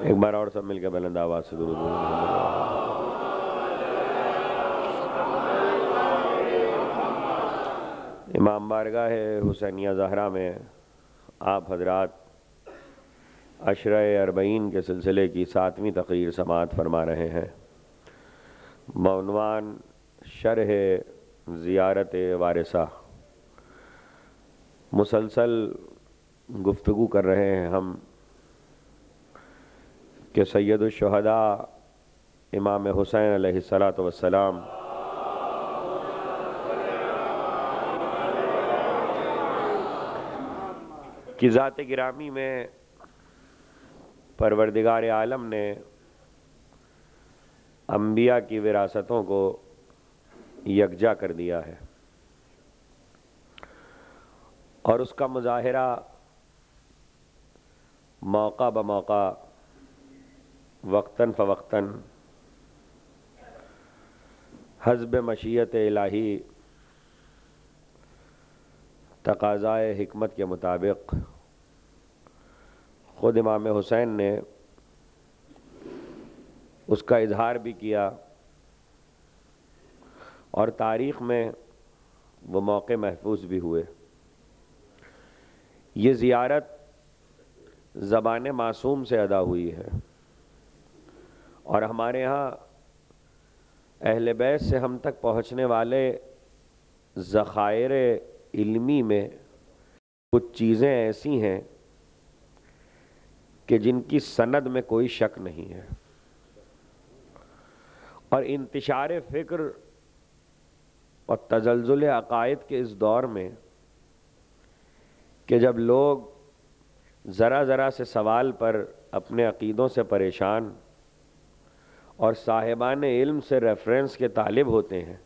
ایک بار اور سب مل کے بلند آواز سے درود امام بارگاہ حسینیہ زہرا میں آپ حضرات عشرہ اربعین کے سلسلے کی 7ویں تقریر سماعت فرما رہے ہیں بعنوان شرح زیارت وارثہ۔ مسلسل گفتگو کر رہے ہیں ہم کہ سید الشہداء امام حسین علیہ السلام کی ذات گرامی میں پروردگار عالم نے انبیاء کی وراثتوں کو یکجا کر دیا ہے، اور اس کا مظاہرہ موقع بموقع وقتاً فوقتاً حسب مشیت الہی تقاضائے حکمت کے مطابق خود امام حسین نے اس کا اظہار بھی کیا، اور تاریخ میں وہ موقع محفوظ بھی ہوئے۔ یہ زیارت زبان معصوم سے ادا ہوئی ہے، اور ہمارے ہاں اہل بیت سے ہم تک پہنچنے والے ذخائر علمی میں کچھ چیزیں ایسی ہیں کہ جن کی سند میں کوئی شک نہیں ہے، اور انتشار فکر اور تزلزل عقائد کے اس دور میں کہ جب لوگ ذرا ذرا سے سوال پر اپنے عقیدوں سے پریشان اور صاحبان علم سے ریفرنس کے طالب ہوتے ہیں،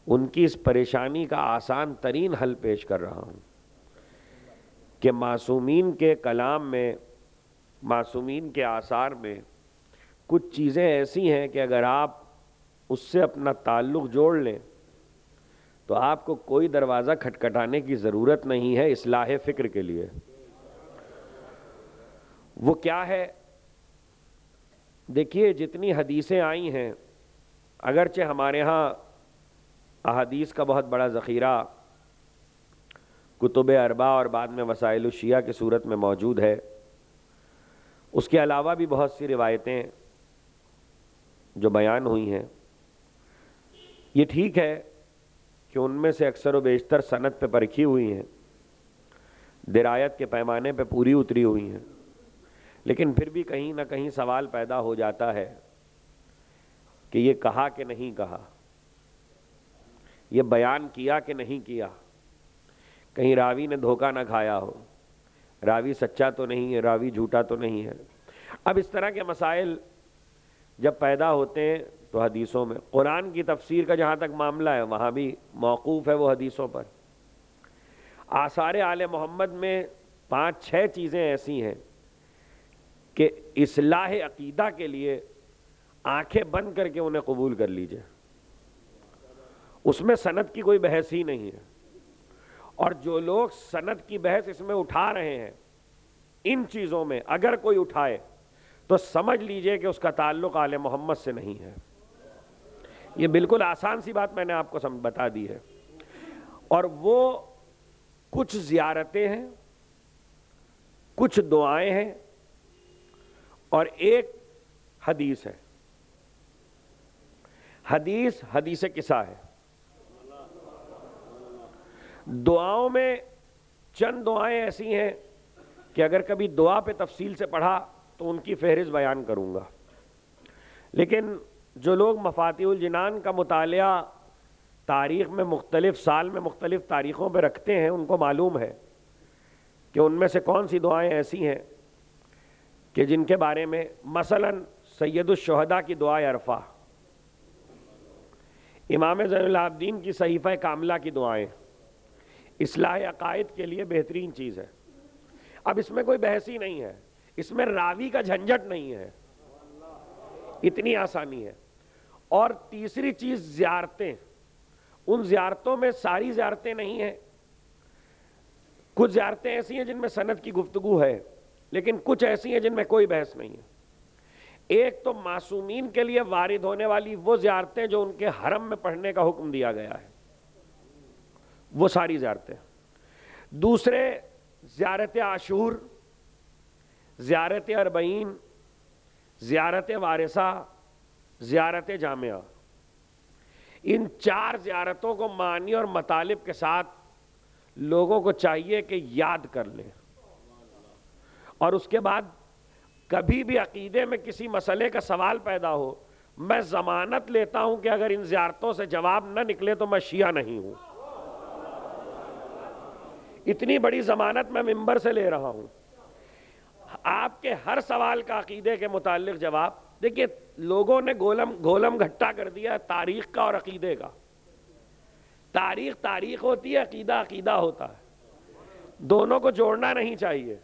ان کی اس پریشانی کا آسان ترین حل پیش کر رہا ہوں کہ معصومین کے کلام میں، معصومین کے آثار میں کچھ چیزیں ایسی ہیں کہ اگر آپ اس سے اپنا تعلق جوڑ لیں تو آپ کو کوئی دروازہ کھٹکھٹانے کی ضرورت نہیں ہے اصلاح فکر کے لیے۔ وہ کیا ہے؟ دیکھیے، جتنی حدیثیں آئی ہیں، اگرچہ ہمارے ہاں احادیث کا بہت بڑا ذخیرہ کتب اربعہ اور بعد میں وسائل الشیعہ کی صورت میں موجود ہے، اس کے علاوہ بھی بہت سی روایتیں جو بیان ہوئی ہیں، یہ ٹھیک ہے کہ ان میں سے اکثر و بیشتر سند پہ پرکھی ہوئی ہیں، درایت کے پیمانے پہ پوری اتری ہوئی ہیں، لیکن پھر بھی کہیں نہ کہیں سوال پیدا ہو جاتا ہے کہ یہ کہا کہ نہیں کہا، یہ بیان کیا کہ نہیں کیا، کہیں راوی نے دھوکہ نہ کھایا ہو، راوی سچا تو نہیں ہے، راوی جھوٹا تو نہیں ہے۔ اب اس طرح کے مسائل جب پیدا ہوتے ہیں تو حدیثوں میں، قرآن کی تفسیر کا جہاں تک معاملہ ہے وہاں بھی موقوف ہے وہ حدیثوں پر۔ آثار آل محمد میں 5-6 چیزیں ایسی ہیں کہ اصلاح عقیدہ کے لیے آنکھیں بند کر کے انہیں قبول کر لیجئے، اس میں سند کی کوئی بحث ہی نہیں ہے، اور جو لوگ سند کی بحث اس میں اٹھا رہے ہیں، ان چیزوں میں اگر کوئی اٹھائے تو سمجھ لیجئے کہ اس کا تعلق آل محمد سے نہیں ہے۔ یہ بالکل آسان سی بات میں نے آپ کو بتا دی ہے، اور وہ کچھ زیارتیں ہیں، کچھ دعائیں ہیں، اور ایک حدیث ہے۔ حدیث قصہ ہے۔ دعاؤں میں چند دعائیں ایسی ہیں کہ اگر کبھی دعا پہ تفصیل سے پڑھا تو ان کی فہرست بیان کروں گا، لیکن جو لوگ مفاتیح الجنان کا مطالعہ تاریخ میں مختلف سال میں مختلف تاریخوں پہ رکھتے ہیں، ان کو معلوم ہے کہ ان میں سے کون سی دعائیں ایسی ہیں کہ جن کے بارے میں مثلا سید الشہداء کی دعائے عرفہ، امام زین العابدین کی صحیفہ کاملہ کی دعائیں اصلاح عقائد کے لیے بہترین چیز ہے۔ اب اس میں کوئی بحث ہی نہیں ہے، اس میں راوی کا جھنجٹ نہیں ہے، اتنی آسانی ہے۔ اور تیسری چیز زیارتیں، ان زیارتوں میں ساری زیارتیں نہیں ہیں، کچھ زیارتیں ایسی ہیں جن میں سند کی گفتگو ہے، لیکن کچھ ایسی ہیں جن میں کوئی بحث نہیں ہے. ایک تو معصومین کے لیے وارد ہونے والی وہ زیارتیں جو ان کے حرم میں پڑھنے کا حکم دیا گیا ہے، وہ ساری زیارتیں. دوسرے زیارت عاشور، زیارت اربعین، زیارت وارثہ، زیارت جامعہ. ان 4 زیارتوں کو معنی اور مطالب کے ساتھ لوگوں کو چاہیے کہ یاد کر لیں، اور اس کے بعد کبھی بھی عقیدے میں کسی مسئلے کا سوال پیدا ہو، میں ضمانت لیتا ہوں کہ اگر ان زیارتوں سے جواب نہ نکلے تو میں شیعہ نہیں ہوں. اتنی بڑی ضمانت میں منبر سے لے رہا ہوں. آپ کے ہر سوال کا عقیدے کے متعلق جواب. دیکھیے لوگوں نے گولم گھٹا کر دیا ہے تاریخ کا اور عقیدے کا. تاریخ تاریخ ہوتی ہے، عقیدہ عقیدہ ہوتا ہے. دونوں کو جوڑنا نہیں چاہیے.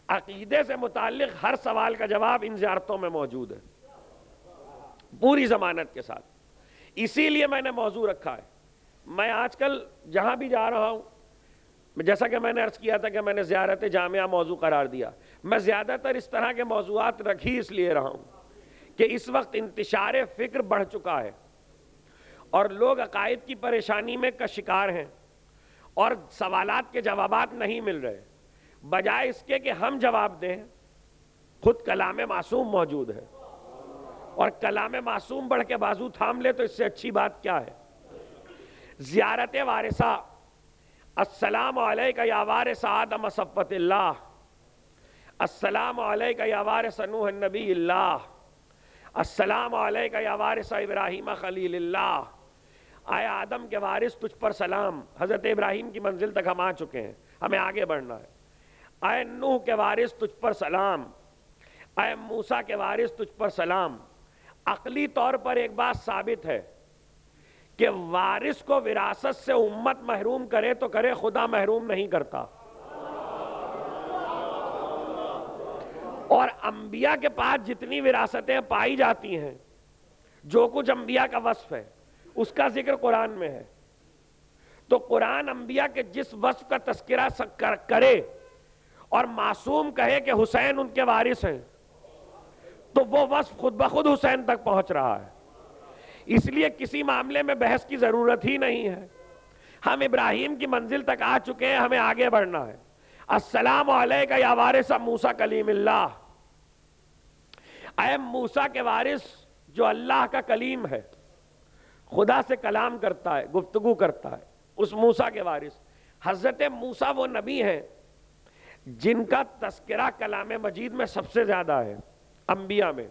عقیدے سے متعلق ہر سوال کا جواب ان زیارتوں میں موجود ہے پوری ضمانت کے ساتھ. اسی لیے میں نے موضوع رکھا ہے. میں آج کل جہاں بھی جا رہا ہوں، جیسا کہ میں نے عرض کیا تھا کہ میں نے زیارت جامعہ موضوع قرار دیا، میں زیادہ تر اس طرح کے موضوعات رکھ ہی اس لیے رہا ہوں کہ اس وقت انتشار فکر بڑھ چکا ہے اور لوگ عقائد کی پریشانی میں کا شکار ہیں اور سوالات کے جوابات نہیں مل رہے. بجائے اس کے کہ ہم جواب دیں، خود کلام معصوم موجود ہے، اور کلام معصوم بڑھ کے بازو تھام لے تو اس سے اچھی بات کیا ہے. زیارت وارثہ، السلام علیکہ یا وارث آدم صفوت اللہ، السلام علیکہ یا وارث نوح النبی اللہ، السلام علیکہ یا وارث ابراہیم خلیل اللہ. آئے آدم کے وارث تجھ پر سلام. حضرت ابراہیم کی منزل تک ہم آ چکے ہیں، ہمیں آگے بڑھنا ہے. اے نوح کے وارث تجھ پر سلام، اے موسیٰ کے وارث تجھ پر سلام. عقلی طور پر ایک بات ثابت ہے کہ وارث کو وراثت سے امت محروم کرے تو کرے، خدا محروم نہیں کرتا. اور انبیاء کے پاس جتنی وراثتیں پائی جاتی ہیں، جو کچھ انبیاء کا وصف ہے اس کا ذکر قرآن میں ہے. تو قرآن انبیاء کے جس وصف کا تذکرہ کرے اور معصوم کہے کہ حسین ان کے وارث ہیں، تو وہ وصف خود بخود حسین تک پہنچ رہا ہے. اس لیے کسی معاملے میں بحث کی ضرورت ہی نہیں ہے. ہم ابراہیم کی منزل تک آ چکے ہیں، ہمیں آگے بڑھنا ہے. السلام علیکہ یا وارث موسیٰ کلیم اللہ. اے موسیٰ کے وارث جو اللہ کا کلیم ہے، خدا سے کلام کرتا ہے، گفتگو کرتا ہے، اس موسیٰ کے وارث. حضرت موسیٰ وہ نبی ہیں جن کا تذکرہ کلام مجید میں سب سے زیادہ ہے انبیاء میں،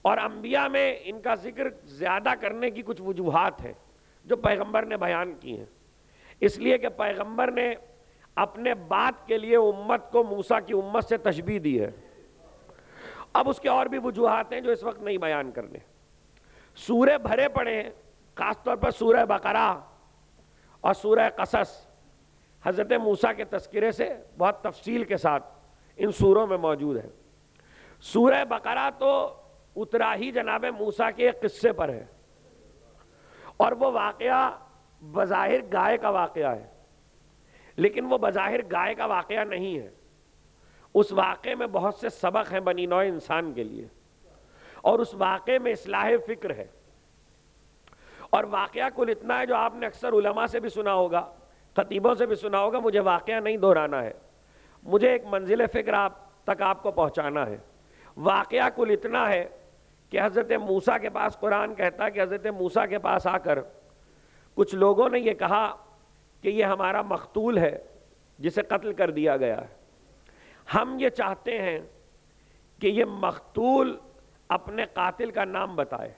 اور انبیاء میں ان کا ذکر زیادہ کرنے کی کچھ وجوہات ہیں جو پیغمبر نے بیان کی ہیں. اس لیے کہ پیغمبر نے اپنے بات کے لیے امت کو موسیٰ کی امت سے تشبیہ دی ہے. اب اس کے اور بھی وجوہات ہیں جو اس وقت نہیں بیان کرنے. سورے بھرے پڑے ہیں، خاص طور پر سورہ بقرہ اور سورہ قصص حضرت موسیٰ کے تذکرے سے بہت تفصیل کے ساتھ ان سوروں میں موجود ہے. سورہ بقرہ تو اترا ہی جناب موسیٰ کے ایک قصے پر ہے، اور وہ واقعہ بظاہر گائے کا واقعہ ہے، لیکن وہ بظاہر گائے کا واقعہ نہیں ہے. اس واقعے میں بہت سے سبق ہیں بنی نوع انسان کے لیے، اور اس واقعے میں اصلاح فکر ہے. اور واقعہ کل اتنا ہے جو آپ نے اکثر علماء سے بھی سنا ہوگا، خطیبوں سے بھی سنا ہوگا. مجھے واقعہ نہیں دہرانا ہے، مجھے ایک منزل فکر آپ کو پہنچانا ہے. واقعہ کل اتنا ہے کہ حضرت موسیٰ کے پاس، قرآن کہتا ہے کہ حضرت موسیٰ کے پاس آ کر کچھ لوگوں نے یہ کہا کہ یہ ہمارا مقتول ہے جسے قتل کر دیا گیا ہے. ہم یہ چاہتے ہیں کہ یہ مقتول اپنے قاتل کا نام بتائے.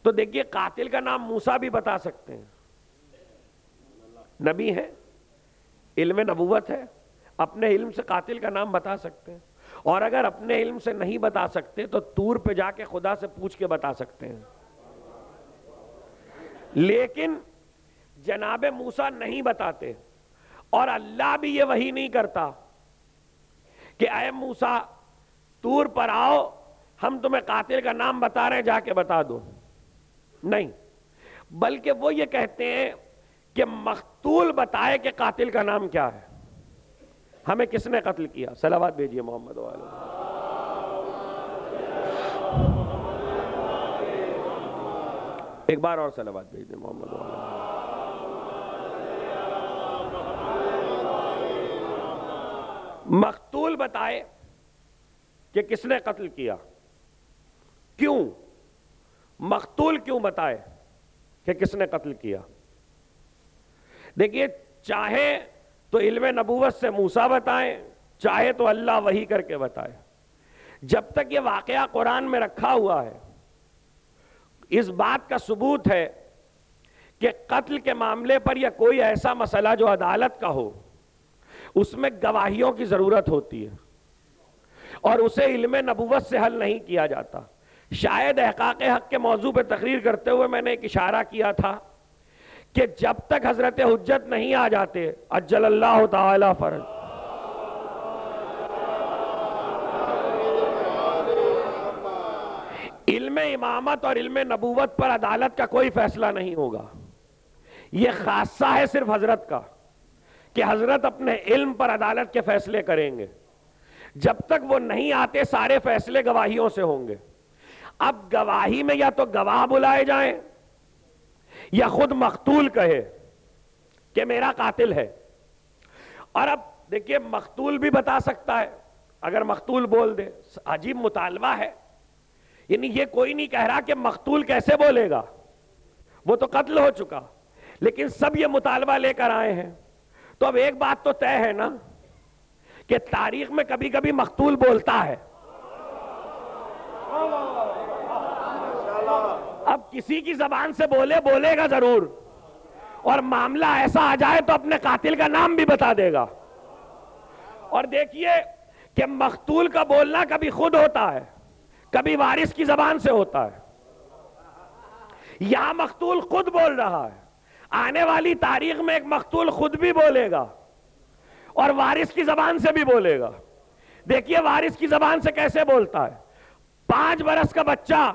تو دیکھیے قاتل کا نام موسیٰ بھی بتا سکتے ہیں، نبی ہے، علم نبوت ہے، اپنے علم سے قاتل کا نام بتا سکتے ہیں. اور اگر اپنے علم سے نہیں بتا سکتے تو طور پہ جا کے خدا سے پوچھ کے بتا سکتے ہیں. لیکن جناب موسیٰ نہیں بتاتے، اور اللہ بھی یہ وحی نہیں کرتا کہ اے موسیٰ طور پر آؤ، ہم تمہیں قاتل کا نام بتا رہے ہیں، جا کے بتا دو. نہیں، بلکہ وہ یہ کہتے ہیں کہ مقتول بتائے کہ قاتل کا نام کیا ہے. ہمیں کس نے قتل کیا؟ صلوات بھیجیے محمد والے. ایک بار اور صلوات بھیج دیں محمد والے. مقتول بتائے کہ کس نے قتل کیا. کیوں؟ مقتول کیوں بتائے کہ کس نے قتل کیا. دیکھیے، چاہے تو علم نبوت سے موسیٰ بتائیں، چاہے تو اللہ وحی کر کے بتائے. جب تک یہ واقعہ قرآن میں رکھا ہوا ہے، اس بات کا ثبوت ہے کہ قتل کے معاملے پر یا کوئی ایسا مسئلہ جو عدالت کا ہو، اس میں گواہیوں کی ضرورت ہوتی ہے اور اسے علم نبوت سے حل نہیں کیا جاتا. شاید احقاق حق کے موضوع پہ تقریر کرتے ہوئے میں نے ایک اشارہ کیا تھا کہ جب تک حضرت حجت نہیں آ جاتے عجل اللہ تعالی فرج، علم امامت اور علم نبوت پر عدالت کا کوئی فیصلہ نہیں ہوگا. یہ خاصہ ہے صرف حضرت کا کہ حضرت اپنے علم پر عدالت کے فیصلے کریں گے. جب تک وہ نہیں آتے سارے فیصلے گواہیوں سے ہوں گے. اب گواہی میں یا تو گواہ بلائے جائیں یا خود مقتول کہے کہ میرا قاتل ہے. اور اب دیکھیے، مقتول بھی بتا سکتا ہے اگر مقتول بول دے. عجیب مطالبہ ہے، یعنی یہ کوئی نہیں کہہ رہا کہ مقتول کیسے بولے گا، وہ تو قتل ہو چکا، لیکن سب یہ مطالبہ لے کر آئے ہیں. تو اب ایک بات تو طے ہے نا کہ تاریخ میں کبھی کبھی مقتول بولتا ہے. اب کسی کی زبان سے بولے گا ضرور، اور معاملہ ایسا آ جائے تو اپنے قاتل کا نام بھی بتا دے گا. اور دیکھیے کہ مقتول کا بولنا کبھی خود ہوتا ہے، کبھی وارث کی زبان سے ہوتا ہے. یہاں مقتول خود بول رہا ہے، آنے والی تاریخ میں ایک مقتول خود بھی بولے گا اور وارث کی زبان سے بھی بولے گا. دیکھیے وارث کی زبان سے کیسے بولتا ہے. 5 برس کا بچہ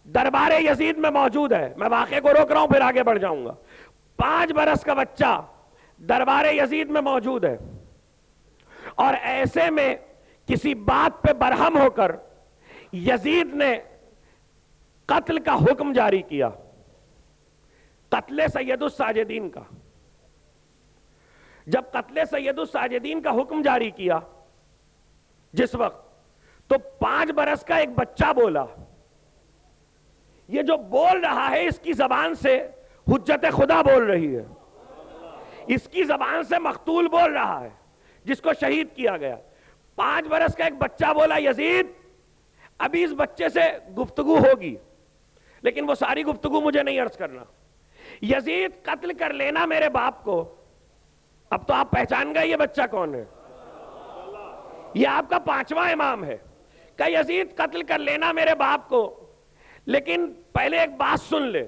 دربار یزید میں موجود ہے. میں واقعے کو روک رہا ہوں پھر آگے بڑھ جاؤں گا. 5 برس کا بچہ دربار یزید میں موجود ہے اور ایسے میں کسی بات پہ برہم ہو کر یزید نے قتل کا حکم جاری کیا، قتل سید الساجدین کا. جب قتل سید الساجدین کا حکم جاری کیا جس وقت، تو 5 برس کا ایک بچہ بولا. یہ جو بول رہا ہے اس کی زبان سے حجت خدا بول رہی ہے، اس کی زبان سے مقتول بول رہا ہے جس کو شہید کیا گیا. 5 برس کا ایک بچہ بولا یزید، ابھی اس بچے سے گفتگو ہوگی لیکن وہ ساری گفتگو مجھے نہیں عرض کرنا. یزید قتل کر لینا میرے باپ کو. اب تو آپ پہچان گئے یہ بچہ کون ہے. یہ آپ کا 5واں امام ہے کہ یزید قتل کر لینا میرے باپ کو، لیکن پہلے ایک بات سن لے.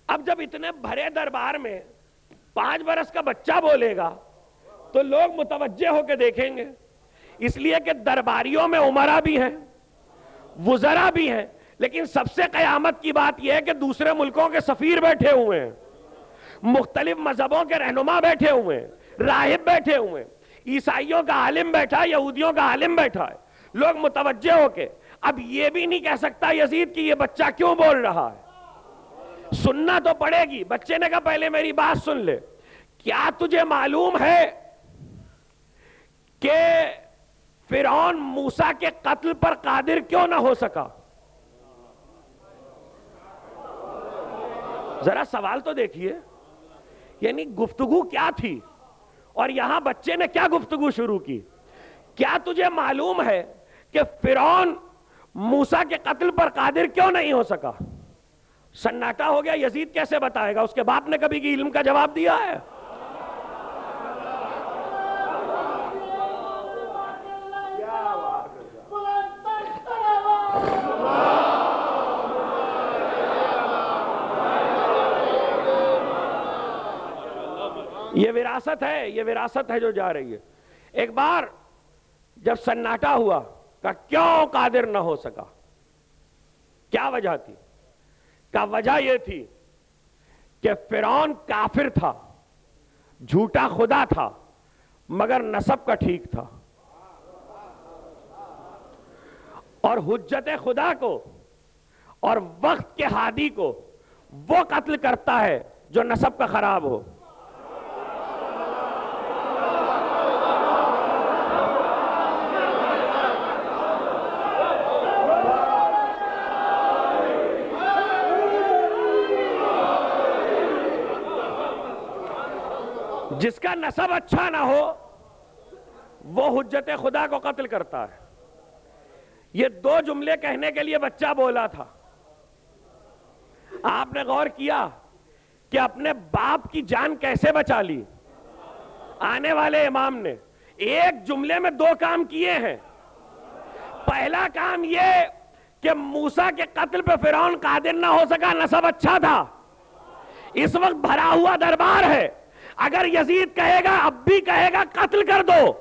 اب جب اتنے بھرے دربار میں 5 برس کا بچہ بولے گا تو لوگ متوجہ ہو کے دیکھیں گے، اس لیے کہ درباریوں میں عمرا بھی ہیں، وزراء بھی ہیں، لیکن سب سے قیامت کی بات یہ ہے کہ دوسرے ملکوں کے سفیر بیٹھے ہوئے ہیں، مختلف مذہبوں کے رہنما بیٹھے ہوئے ہیں، راہب بیٹھے ہوئے ہیں، عیسائیوں کا عالم بیٹھا ہے، یہودیوں کا عالم بیٹھا ہے. لوگ متوجہ ہو کے اب یہ بھی نہیں کہہ سکتا یزید کہ یہ بچہ کیوں بول رہا ہے، سننا تو پڑے گی. بچے نے کہا پہلے میری بات سن لے، کیا تجھے معلوم ہے کہ فرعون موسیٰ کے قتل پر قادر کیوں نہ ہو سکا؟ ذرا سوال تو دیکھیے، یعنی گفتگو کیا تھی اور یہاں بچے نے کیا گفتگو شروع کی. کیا تجھے معلوم ہے کہ فرعون موسیٰ کے قتل پر قادر کیوں نہیں ہو سکا؟ سناٹا ہو گیا. یزید کیسے بتائے گا؟ اس کے باپ نے کبھی کی علم کا جواب دیا ہے؟ یہ وراثت ہے جو جا رہی ہے. ایک بار جب سناٹا ہوا کہ کیوں قادر نہ ہو سکا، کیا وجہ تھی؟ کہ وجہ یہ تھی کہ فرعون کافر تھا، جھوٹا خدا تھا، مگر نسب کا ٹھیک تھا. اور حجت خدا کو اور وقت کے ہادی کو وہ قتل کرتا ہے جو نسب کا خراب ہو. جس کا نسب اچھا نہ ہو وہ حجت خدا کو قتل کرتا ہے. یہ دو جملے کہنے کے لیے بچہ بولا تھا. آپ نے غور کیا کہ اپنے باپ کی جان کیسے بچا لی؟ آنے والے امام نے ایک جملے میں دو کام کیے ہیں. پہلا کام یہ کہ موسیٰ کے قتل پہ فرعون قادر نہ ہو سکا، نسب اچھا تھا. اس وقت بھرا ہوا دربار ہے. اگر یزید کہے گا، اب بھی کہے گا قتل کر دو،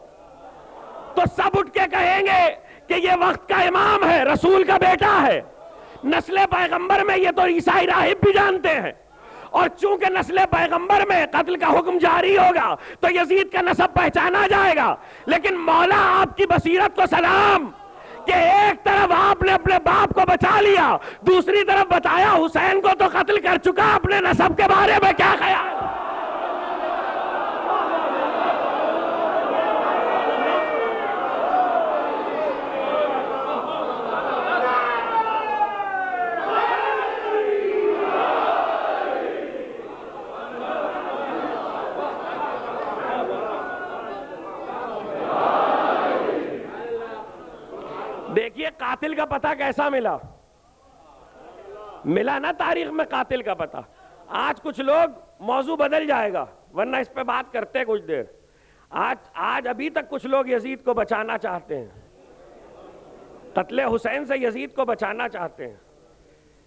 تو سب اٹھ کے کہیں گے کہ یہ وقت کا امام ہے، رسول کا بیٹا ہے. نسل پیغمبر میں یہ تو عیسائی راہب بھی جانتے ہیں. اور چونکہ نسل پیغمبر میں قتل کا حکم جاری ہوگا تو یزید کا نسب پہچانا جائے گا. لیکن مولا آپ کی بصیرت کو سلام کہ ایک طرف آپ نے اپنے باپ کو بچا لیا، دوسری طرف بتایا حسین کو تو قتل کر چکا، اپنے نسب کے بارے میں کیا خیال؟ دیکھیے قاتل کا پتہ کیسا ملا نا تاریخ میں قاتل کا پتہ. آج کچھ لوگ موضوع بدل جائے گا ورنہ اس پہ بات کرتے کچھ دیر. آج ابھی تک کچھ لوگ یزید کو بچانا چاہتے ہیں، قتل حسین سے یزید کو بچانا چاہتے ہیں.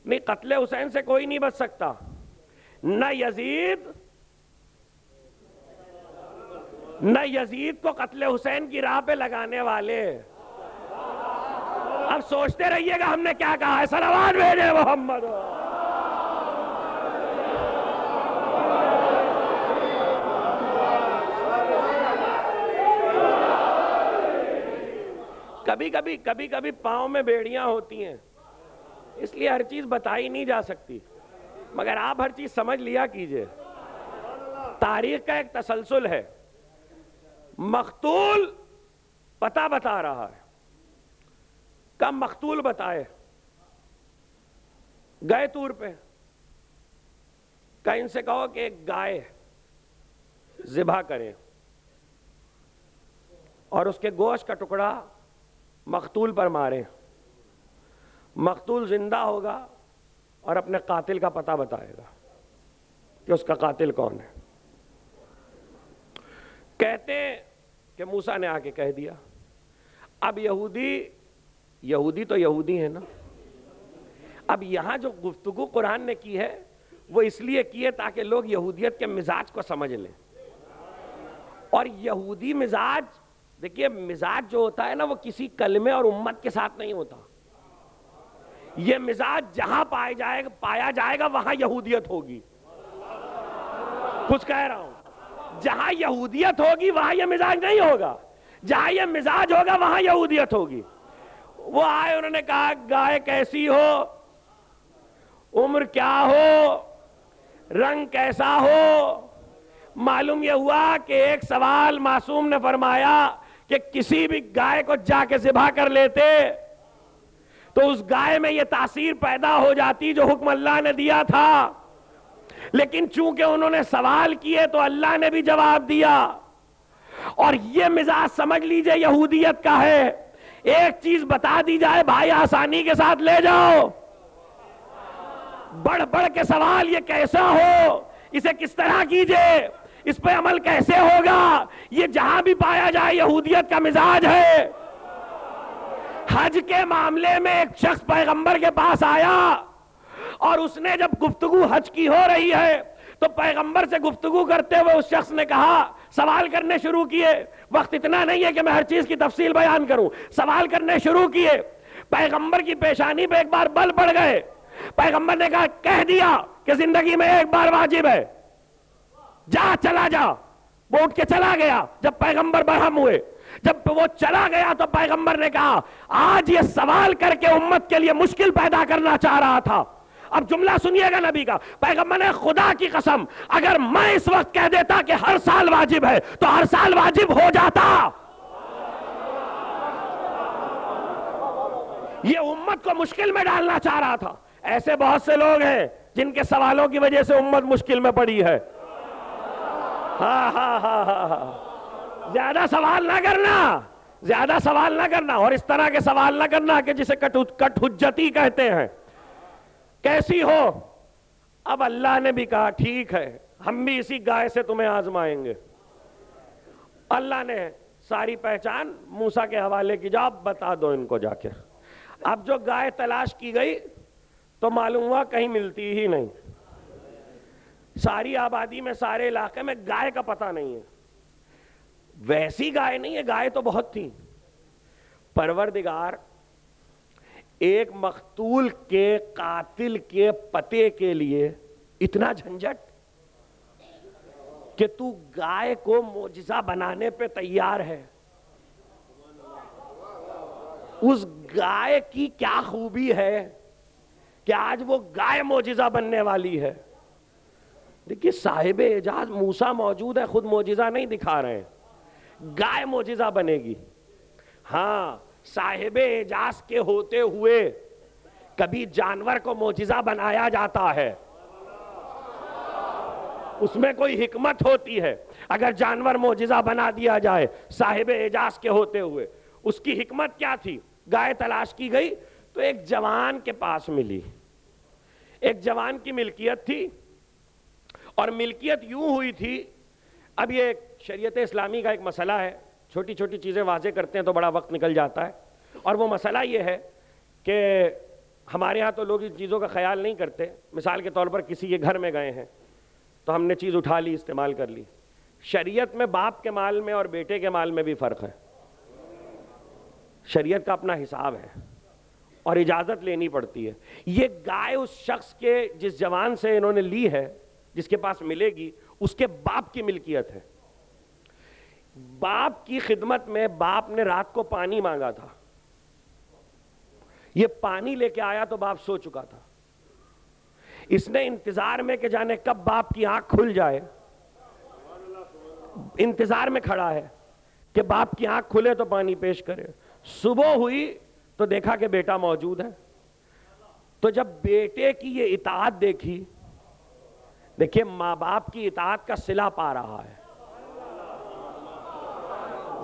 نہیں، قتل حسین سے کوئی نہیں بچ سکتا، نہ یزید کو قتل حسین کی راہ پہ لگانے والے. اب سوچتے رہیے گا ہم نے کیا کہا ہے. صلوات بھیجے محمد. کبھی کبھی پاؤں میں بیڑیاں ہوتی ہیں، اس لیے ہر چیز بتائی نہیں جا سکتی، مگر آپ ہر چیز سمجھ لیا کیجئے. تاریخ کا ایک تسلسل ہے. مقتول پتہ بتا رہا ہے. کم مقتول بتائے. گئے طور پہ، کہیں سے کہو کہ ایک گائے ذبح کریں اور اس کے گوشت کا ٹکڑا مقتول پر ماریں. مقتول زندہ ہوگا اور اپنے قاتل کا پتہ بتائے گا کہ اس کا قاتل کون ہے. کہتے کہ موسیٰ نے آ کے کہہ دیا. اب یہودی تو یہودی ہے نا. اب یہاں جو گفتگو قرآن نے کی ہے وہ اس لیے کی ہے تاکہ لوگ یہودیت کے مزاج کو سمجھ لیں. اور یہودی مزاج، دیکھیے مزاج جو ہوتا ہے نا وہ کسی کلمے اور امت کے ساتھ نہیں ہوتا. یہ مزاج جہاں پایا جائے گا وہاں یہودیت ہوگی. کچھ کہہ رہا ہوں، جہاں یہودیت ہوگی وہاں یہ مزاج نہیں ہوگا. جہاں یہ مزاج ہوگا وہاں یہودیت ہوگی. وہ آئے، انہوں نے کہا گائے کیسی ہو، عمر کیا ہو، رنگ کیسا ہو. معلوم یہ ہوا کہ ایک سوال معصوم نے فرمایا کہ کسی بھی گائے کو جا کے ذبح کر لیتے تو اس گائے میں یہ تاثیر پیدا ہو جاتی جو حکم اللہ نے دیا تھا. لیکن چونکہ انہوں نے سوال کیے تو اللہ نے بھی جواب دیا. اور یہ مزاج سمجھ لیجئے یہودیت کا ہے. ایک چیز بتا دی جائے بھائی آسانی کے ساتھ لے جاؤ. بڑھ بڑھ کے سوال یہ کیسا ہو، اسے کس طرح کیجئے، اس پہ عمل کیسے ہوگا، یہ جہاں بھی پایا جائے یہودیت کا مزاج ہے. حج کے معاملے میں ایک شخص پیغمبر کے پاس آیا اور اس نے جب گفتگو حج کی ہو رہی ہے تو پیغمبر سے گفتگو کرتے ہوئے اس شخص نے کہا، سوال کرنے شروع کیے. وقت اتنا نہیں ہے کہ میں ہر چیز کی تفصیل بیان کروں. سوال کرنے شروع کیے، پیغمبر کی پیشانی پہ ایک بار بل پڑ گئے. پیغمبر نے کہہ دیا کہ زندگی میں ایک بار واجب ہے، جا چلا جا. وہ اٹھ کے چلا گیا جب پیغمبر برہم ہوئے. جب وہ چلا گیا تو پیغمبر نے کہا آج یہ سوال کر کے امت کے لیے مشکل پیدا کرنا چاہ رہا تھا. اب جملہ سنیے گا نبی کا. پیغمبر نے خدا کی قسم اگر میں اس وقت کہہ دیتا کہ ہر سال واجب ہے تو ہر سال واجب ہو جاتا. یہ امت کو مشکل میں ڈالنا چاہ رہا تھا. ایسے بہت سے لوگ ہیں جن کے سوالوں کی وجہ سے امت مشکل میں پڑی ہے. زیادہ سوال نہ کرنا, زیادہ سوال نہ کرنا, اور اس طرح کے سوال نہ کرنا کہ جسے کٹ حجتی کہتے ہیں. کیسی ہو؟ اب اللہ نے بھی کہا ٹھیک ہے ہم بھی اسی گائے سے تمہیں آزمائیں گے. اللہ نے ساری پہچان موسیٰ کے حوالے کی, جا بتا دو ان کو جا کے. اب جو گائے تلاش کی گئی تو معلوم ہوا کہیں ملتی ہی نہیں. ساری آبادی میں, سارے علاقے میں گائے کا پتہ نہیں ہے. ویسی گائے نہیں ہے, گائے تو بہت تھی. پروردگار ایک مقتول کے قاتل کے پتے کے لیے اتنا جھنجٹ کہ تو گائے کو معجزہ بنانے پہ تیار ہے. اس گائے کی کیا خوبی ہے کہ آج وہ گائے معجزہ بننے والی ہے. دیکھیے صاحب اعجاز موسیٰ موجود ہے, خود معجزہ نہیں دکھا رہے ہیں, گائے معجزہ بنے گی. ہاں صاحب اعجاز کے ہوتے ہوئے کبھی جانور کو معجزہ بنایا جاتا ہے, اس میں کوئی حکمت ہوتی ہے. اگر جانور معجزہ بنا دیا جائے صاحب اعجاز کے ہوتے ہوئے, اس کی حکمت کیا تھی؟ گائے تلاش کی گئی تو ایک جوان کے پاس ملی. ایک جوان کی ملکیت تھی, اور ملکیت یوں ہوئی تھی. اب یہ شریعت اسلامی کا ایک مسئلہ ہے, چھوٹی چھوٹی چیزیں واضح کرتے ہیں تو بڑا وقت نکل جاتا ہے. اور وہ مسئلہ یہ ہے کہ ہمارے ہاں تو لوگ ان چیزوں کا خیال نہیں کرتے. مثال کے طور پر کسی کے گھر میں گئے ہیں تو ہم نے چیز اٹھا لی, استعمال کر لی. شریعت میں باپ کے مال میں اور بیٹے کے مال میں بھی فرق ہے. شریعت کا اپنا حساب ہے اور اجازت لینی پڑتی ہے. یہ گائے اس شخص کے جس جوان سے انہوں نے لی ہے, جس کے پاس ملے گی, اس کے باپ کی ملکیت ہے. باپ کی خدمت میں باپ نے رات کو پانی مانگا تھا, یہ پانی لے کے آیا تو باپ سو چکا تھا. اس نے انتظار میں کہ جانے کب باپ کی آنکھ کھل جائے, انتظار میں کھڑا ہے کہ باپ کی آنکھ کھلے تو پانی پیش کرے. صبح ہوئی تو دیکھا کہ بیٹا موجود ہے. تو جب بیٹے کی یہ اطاعت دیکھی, دیکھیے ماں باپ کی اطاعت کا صلہ پا رہا ہے.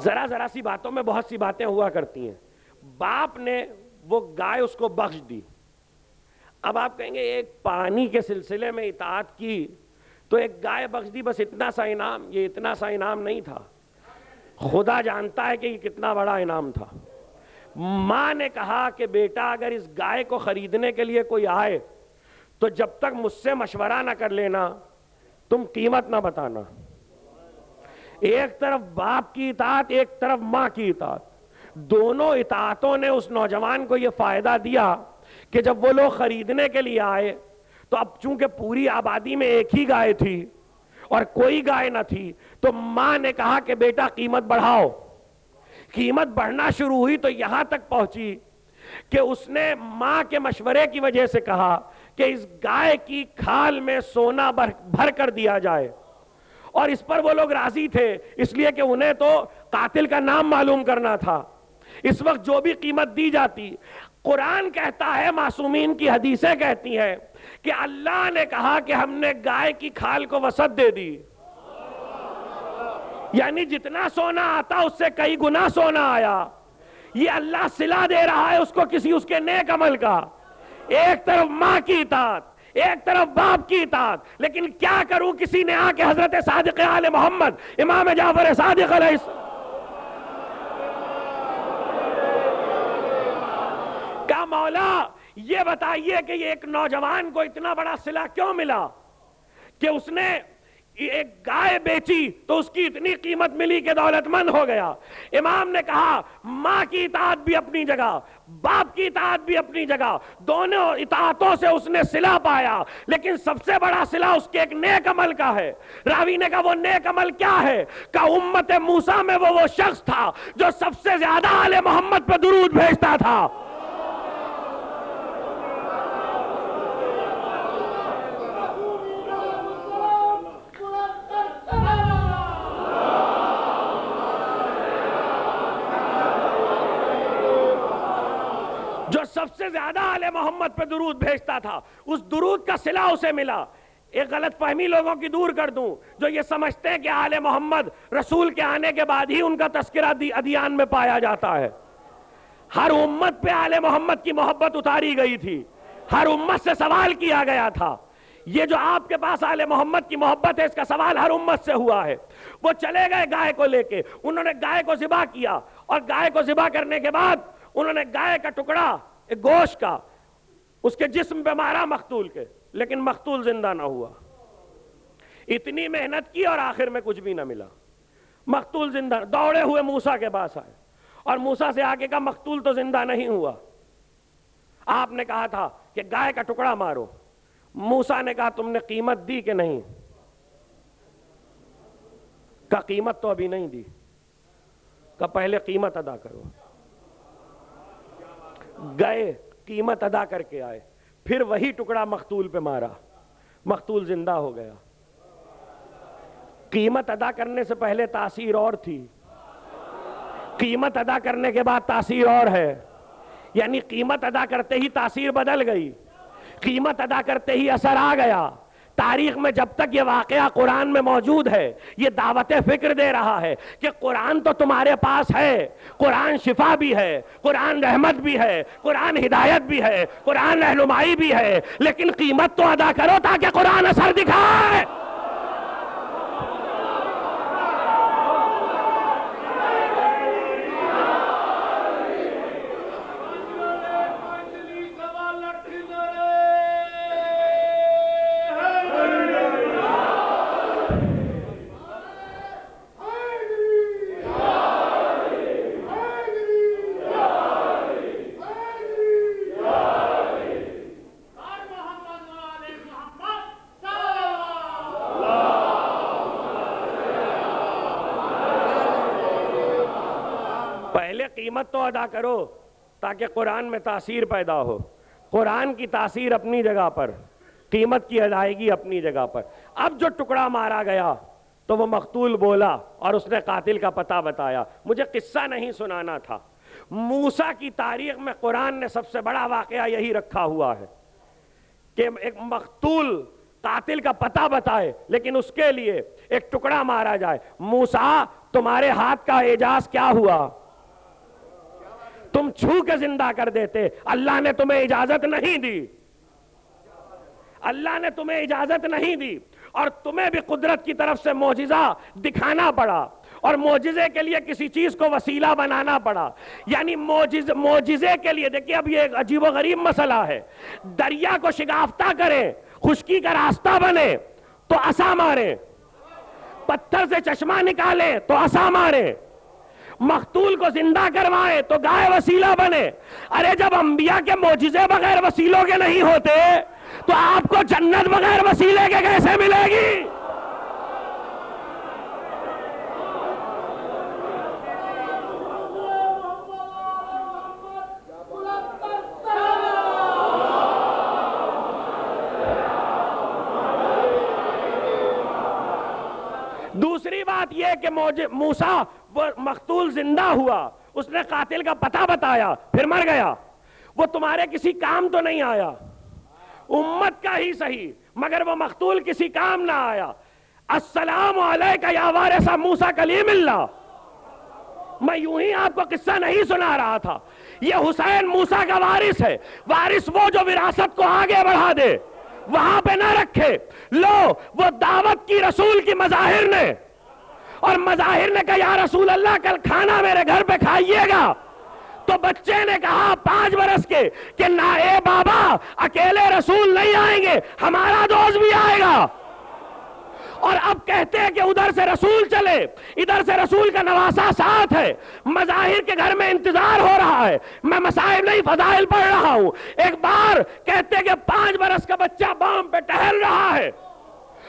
ذرا ذرا سی باتوں میں بہت سی باتیں ہوا کرتی ہیں. باپ نے وہ گائے اس کو بخش دی. اب آپ کہیں گے ایک پانی کے سلسلے میں اطاعت کی تو ایک گائے بخش دی, بس اتنا سا انعام. یہ اتنا سا انعام نہیں تھا, خدا جانتا ہے کہ یہ کتنا بڑا انعام تھا. ماں نے کہا کہ بیٹا اگر اس گائے کو خریدنے کے لیے کوئی آئے تو جب تک مجھ سے مشورہ نہ کر لینا تم قیمت نہ بتانا. ایک طرف باپ کی اطاعت, ایک طرف ماں کی اطاعت. دونوں اطاعتوں نے اس نوجوان کو یہ فائدہ دیا کہ جب وہ لوگ خریدنے کے لیے آئے تو اب چونکہ پوری آبادی میں ایک ہی گائے تھی اور کوئی گائے نہ تھی, تو ماں نے کہا کہ بیٹا قیمت بڑھاؤ. قیمت بڑھنا شروع ہوئی تو یہاں تک پہنچی کہ اس نے ماں کے مشورے کی وجہ سے کہا کہ اس گائے کی کھال میں سونا بھر کر دیا جائے. اور اس پر وہ لوگ راضی تھے, اس لیے کہ انہیں تو قاتل کا نام معلوم کرنا تھا. اس وقت جو بھی قیمت دی جاتی, قرآن کہتا ہے, معصومین کی حدیثیں کہتی ہیں کہ اللہ نے کہا کہ ہم نے گائے کی کھال کو وسعت دے دی. یعنی جتنا سونا آتا اس سے کئی گنا سونا آیا. یہ اللہ صلہ دے رہا ہے اس کو کسی اس کے نیک عمل کا. ایک طرف ماں کی اطاعت, ایک طرف باپ کی اطاعت. لیکن کیا کروں, کسی نے آ کے حضرت صادق آل محمد امام جعفر صادق علیہ السلام کا مولا یہ بتائیے کہ یہ ایک نوجوان کو اتنا بڑا صلہ کیوں ملا کہ اس نے ایک گائے بیچی تو اس کی اتنی قیمت ملی کہ دولت مند ہو گیا. امام نے کہا ماں کی اطاعت بھی اپنی جگہ، باپ کی اطاعت بھی اپنی جگہ، دونوں اطاعتوں سے اس نے صلہ پایا، لیکن سب سے بڑا صلہ اس کے ایک نیک عمل کا ہے. راوی نے کہا وہ نیک عمل کیا ہے؟ کہ امت موسیٰ میں وہ شخص تھا جو سب سے زیادہ آل محمد پہ درود بھیجتا تھا. جو سب سے زیادہ آل محمد پہ درود بھیجتا تھا، اس درود کا صلہ اسے ملا. ایک غلط فہمی لوگوں کی دور کر دوں جو یہ سمجھتے ہیں کہ آل محمد رسول کے آنے کے بعد ہی ان کا تذکرہ ادیان میں پایا جاتا ہے. ہر امت پہ آل محمد کی محبت اتاری گئی تھی، ہر امت سے سوال کیا گیا تھا. یہ جو آپ کے پاس آل محمد کی محبت ہے، اس کا سوال ہر امت سے ہوا ہے. وہ چلے گئے گائے کو لے کے، انہوں نے گائے کو ذبح کیا، اور گائے کو ذبح کرنے کے بعد انہوں نے گائے کا ٹکڑا ایک گوشت کا اس کے جسم پہ مارا مقتول کے، لیکن مقتول زندہ نہ ہوا. اتنی محنت کی اور آخر میں کچھ بھی نہ ملا. مقتول زندہ، دوڑے ہوئے موسیٰ کے پاس آئے اور موسیٰ سے آگے کہا مقتول تو زندہ نہیں ہوا، آپ نے کہا تھا کہ گائے کا ٹکڑا مارو. موسیٰ نے کہا تم نے قیمت دی کہ نہیں؟ کہا قیمت تو ابھی نہیں دی. کہا پہلے قیمت ادا کرو. گئے قیمت ادا کر کے آئے، پھر وہی ٹکڑا مقتول پہ مارا، مقتول زندہ ہو گیا. قیمت ادا کرنے سے پہلے تاثیر اور تھی، قیمت ادا کرنے کے بعد تاثیر اور ہے. یعنی قیمت ادا کرتے ہی تاثیر بدل گئی، قیمت ادا کرتے ہی اثر آ گیا. تاریخ میں جب تک یہ واقعہ قرآن میں موجود ہے، یہ دعوت فکر دے رہا ہے کہ قرآن تو تمہارے پاس ہے، قرآن شفا بھی ہے، قرآن رحمت بھی ہے، قرآن ہدایت بھی ہے، قرآن رہنمائی بھی ہے، لیکن قیمت تو ادا کرو تاکہ قرآن اثر دکھائے. قیمت تو ادا کرو تاکہ قرآن میں تاثیر پیدا ہو. قرآن کی تاثیر اپنی جگہ پر، قیمت کی ادائیگی اپنی جگہ پر. اب جو ٹکڑا مارا گیا تو وہ مقتول بولا اور اس نے قاتل کا پتہ بتایا. مجھے قصہ نہیں سنانا تھا، موسیٰ کی تاریخ میں قرآن نے سب سے بڑا واقعہ یہی رکھا ہوا ہے کہ ایک مقتول قاتل کا پتہ بتائے لیکن اس کے لیے ایک ٹکڑا مارا جائے. موسیٰ تمہارے ہاتھ کا اعجاز کیا ہوا؟ تم چھو کے زندہ کر دیتے. اللہ نے تمہیں اجازت نہیں دی، اللہ نے تمہیں اجازت نہیں دی، اور تمہیں بھی قدرت کی طرف سے معجزہ دکھانا پڑا، اور معجزے کے لیے کسی چیز کو وسیلہ بنانا پڑا. یعنی معجزے کے لیے دیکھیے اب یہ ایک عجیب و غریب مسئلہ ہے. دریا کو شگافتہ کریں، خشکی کا راستہ بنے تو عصا ماریں، پتھر سے چشمہ نکالیں تو عصا ماریں، مقتول کو زندہ کروائے تو گائے وسیلہ بنے. ارے جب انبیاء کے معجزے بغیر وسیلوں کے نہیں ہوتے تو آپ کو جنت بغیر وسیلے کے کیسے ملے گی؟ دوسری بات یہ کہ موسیٰ وہ مقتول زندہ ہوا، اس نے قاتل کا پتہ بتایا، پھر مر گیا. وہ تمہارے کسی کام تو نہیں آیا، امت کا ہی صحیح، مگر وہ مقتول کسی کام نہ آیا. السلام علیکہ یا وارث موسیٰ کلیم اللہ. میں یوں ہی آپ کو قصہ نہیں سنا رہا تھا. یہ حسین موسیٰ کا وارث ہے. وارث وہ جو وراثت کو آگے بڑھا دے، وہاں پہ نہ رکھے. لو وہ دعوت کی رسول کی مظاہر نے، اور مظاہر نے کہا یا رسول اللہ کل کھانا میرے گھر پہ کھائیے گا. تو بچے نے کہا 5 برس کے کہ نہ اے بابا اکیلے رسول نہیں آئیں گے، ہمارا دوست بھی آئے گا. اور اب کہتے ہیں کہ ادھر سے رسول چلے، ادھر سے رسول کا نواسہ ساتھ ہے، مظاہر کے گھر میں انتظار ہو رہا ہے، میں مصائب نہیں فضائل پڑھ رہا ہوں۔ ایک بار کہتے ہیں کہ 5 برس کا بچہ بام پہ ٹہل رہا ہے،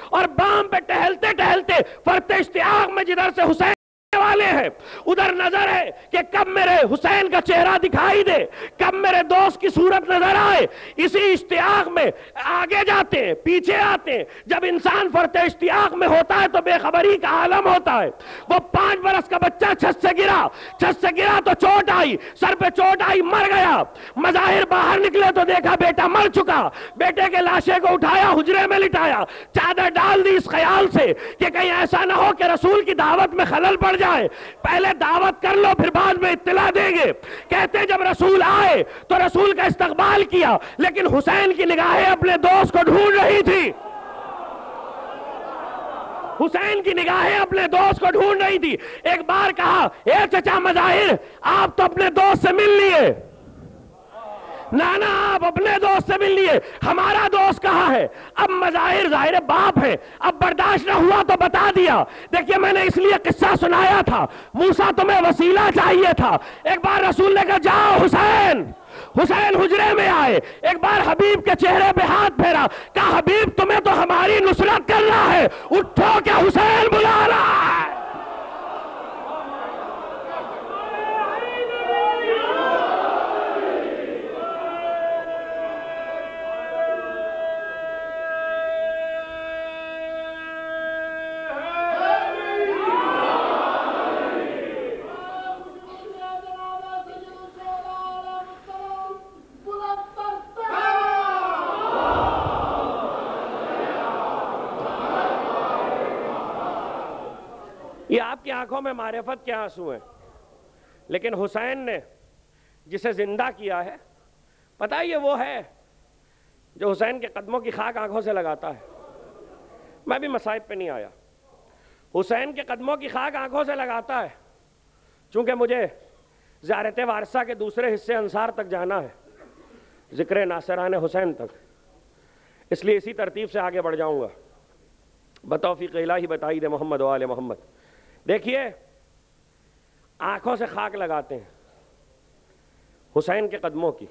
اور بام پہ ٹہلتے ٹہلتے فرط اشتیاق میں جدھر سے حسین والے ہیں ادھر نظر ہے کہ کب میرے حسین کا چہرہ دکھائی دے، کب میرے دوست کی صورت نظر آئے۔ اسی اشتیاق میں آگے جاتے ہیں، پیچھے آتے ہیں۔ جب انسان فرط اشتیاق میں ہوتا ہے تو بے خبری کا عالم ہوتا ہے۔ وہ 5 برس کا بچہ چھت سے گرا تو چوٹ آئی، سر پہ چوٹ آئی، مر گیا۔ مظاہر باہر نکلے تو دیکھا بیٹا مر چکا۔ بیٹے کے لاشے کو اٹھایا، حجرے میں لٹایا، چادر ڈال دی اس خیال سے کہ کہیں ایسا نہ ہو کہ رسول کی دعوت میں خلل پڑ جائے، پہلے دعوت کر لو پھر بعد میں اطلاع دیں گے۔ کہتے جب رسول آئے تو رسول کا استقبال کیا، لیکن حسین کی نگاہیں اپنے دوست کو ڈھونڈ رہی تھی، حسین کی نگاہیں اپنے دوست کو ڈھونڈ رہی تھی۔ ایک بار کہا، اے چچا مظاہر آپ تو اپنے دوست سے مل لیے، نانا آپ اپنے دوست سے مل لیے، ہمارا دوست کہاں ہے؟ اب مظاہر ظاہر باپ ہے، اب برداشت نہ ہوا تو بتا دیا۔ دیکھیے میں نے اس لیے قصہ سنایا تھا، موسیٰ تمہیں وسیلہ چاہیے تھا۔ ایک بار رسول نے کہا جاؤ حسین حجرے میں آئے، ایک بار حبیب کے چہرے پہ ہاتھ پھیرا، کہا حبیب تمہیں تو ہماری نصرت کرنا ہے، اٹھو کہ حسین بلا رہا ہے۔ یہ آپ کی آنکھوں میں معرفت کے آنسو ہیں، لیکن حسین نے جسے زندہ کیا ہے، پتہ ہے یہ وہ ہے جو حسین کے قدموں کی خاک آنکھوں سے لگاتا ہے۔ میں بھی مصائب پہ نہیں آیا، حسین کے قدموں کی خاک آنکھوں سے لگاتا ہے، چونکہ مجھے زیارت وارثہ کے دوسرے حصے انصار تک جانا ہے، ذکر ناصران حسین تک، اس لیے اسی ترتیب سے آگے بڑھ جاؤں گا۔ بتوفیق الہی بتائی دے محمد و آل محمد۔ دیکھیے آنکھوں سے خاک لگاتے ہیں حسین کے قدموں کی،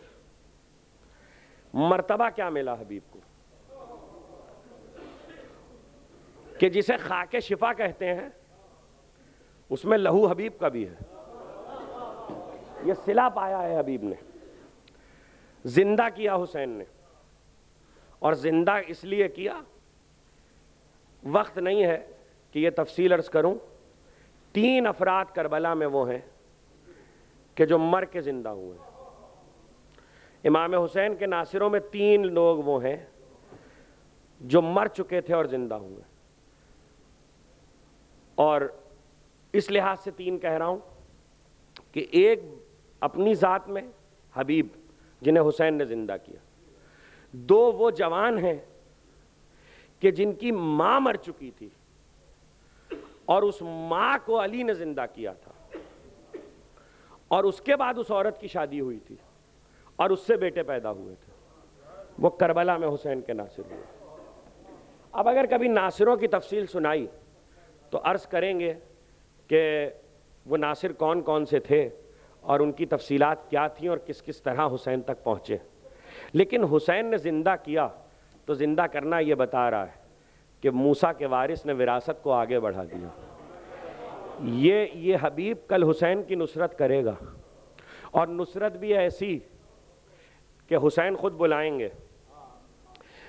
مرتبہ کیا ملا حبیب کو کہ جسے خاک شفا کہتے ہیں اس میں لہو حبیب کا بھی ہے۔ یہ صلہ پایا ہے حبیب نے، زندہ کیا حسین نے، اور زندہ اس لیے کیا، وقت نہیں ہے کہ یہ تفصیل عرض کروں۔ 3 افراد کربلا میں وہ ہیں کہ جو مر کے زندہ ہوئے ہیں۔ امام حسین کے ناصروں میں 3 لوگ وہ ہیں جو مر چکے تھے اور زندہ ہوئے، اور اس لحاظ سے 3 کہہ رہا ہوں کہ ایک اپنی ذات میں حبیب جنہیں حسین نے زندہ کیا، 2 وہ جوان ہیں کہ جن کی ماں مر چکی تھی اور اس ماں کو علی نے زندہ کیا تھا، اور اس کے بعد اس عورت کی شادی ہوئی تھی اور اس سے بیٹے پیدا ہوئے تھے، وہ کربلا میں حسین کے ناصر ہوئے۔ اب اگر کبھی ناصروں کی تفصیل سنائی تو عرض کریں گے کہ وہ ناصر کون کون سے تھے اور ان کی تفصیلات کیا تھیں اور کس کس طرح حسین تک پہنچے، لیکن حسین نے زندہ کیا تو زندہ کرنا یہ بتا رہا ہے کہ موسیٰ کے وارث نے وراثت کو آگے بڑھا دیا۔ یہ حبیب کل حسین کی نصرت کرے گا، اور نصرت بھی ایسی کہ حسین خود بلائیں گے۔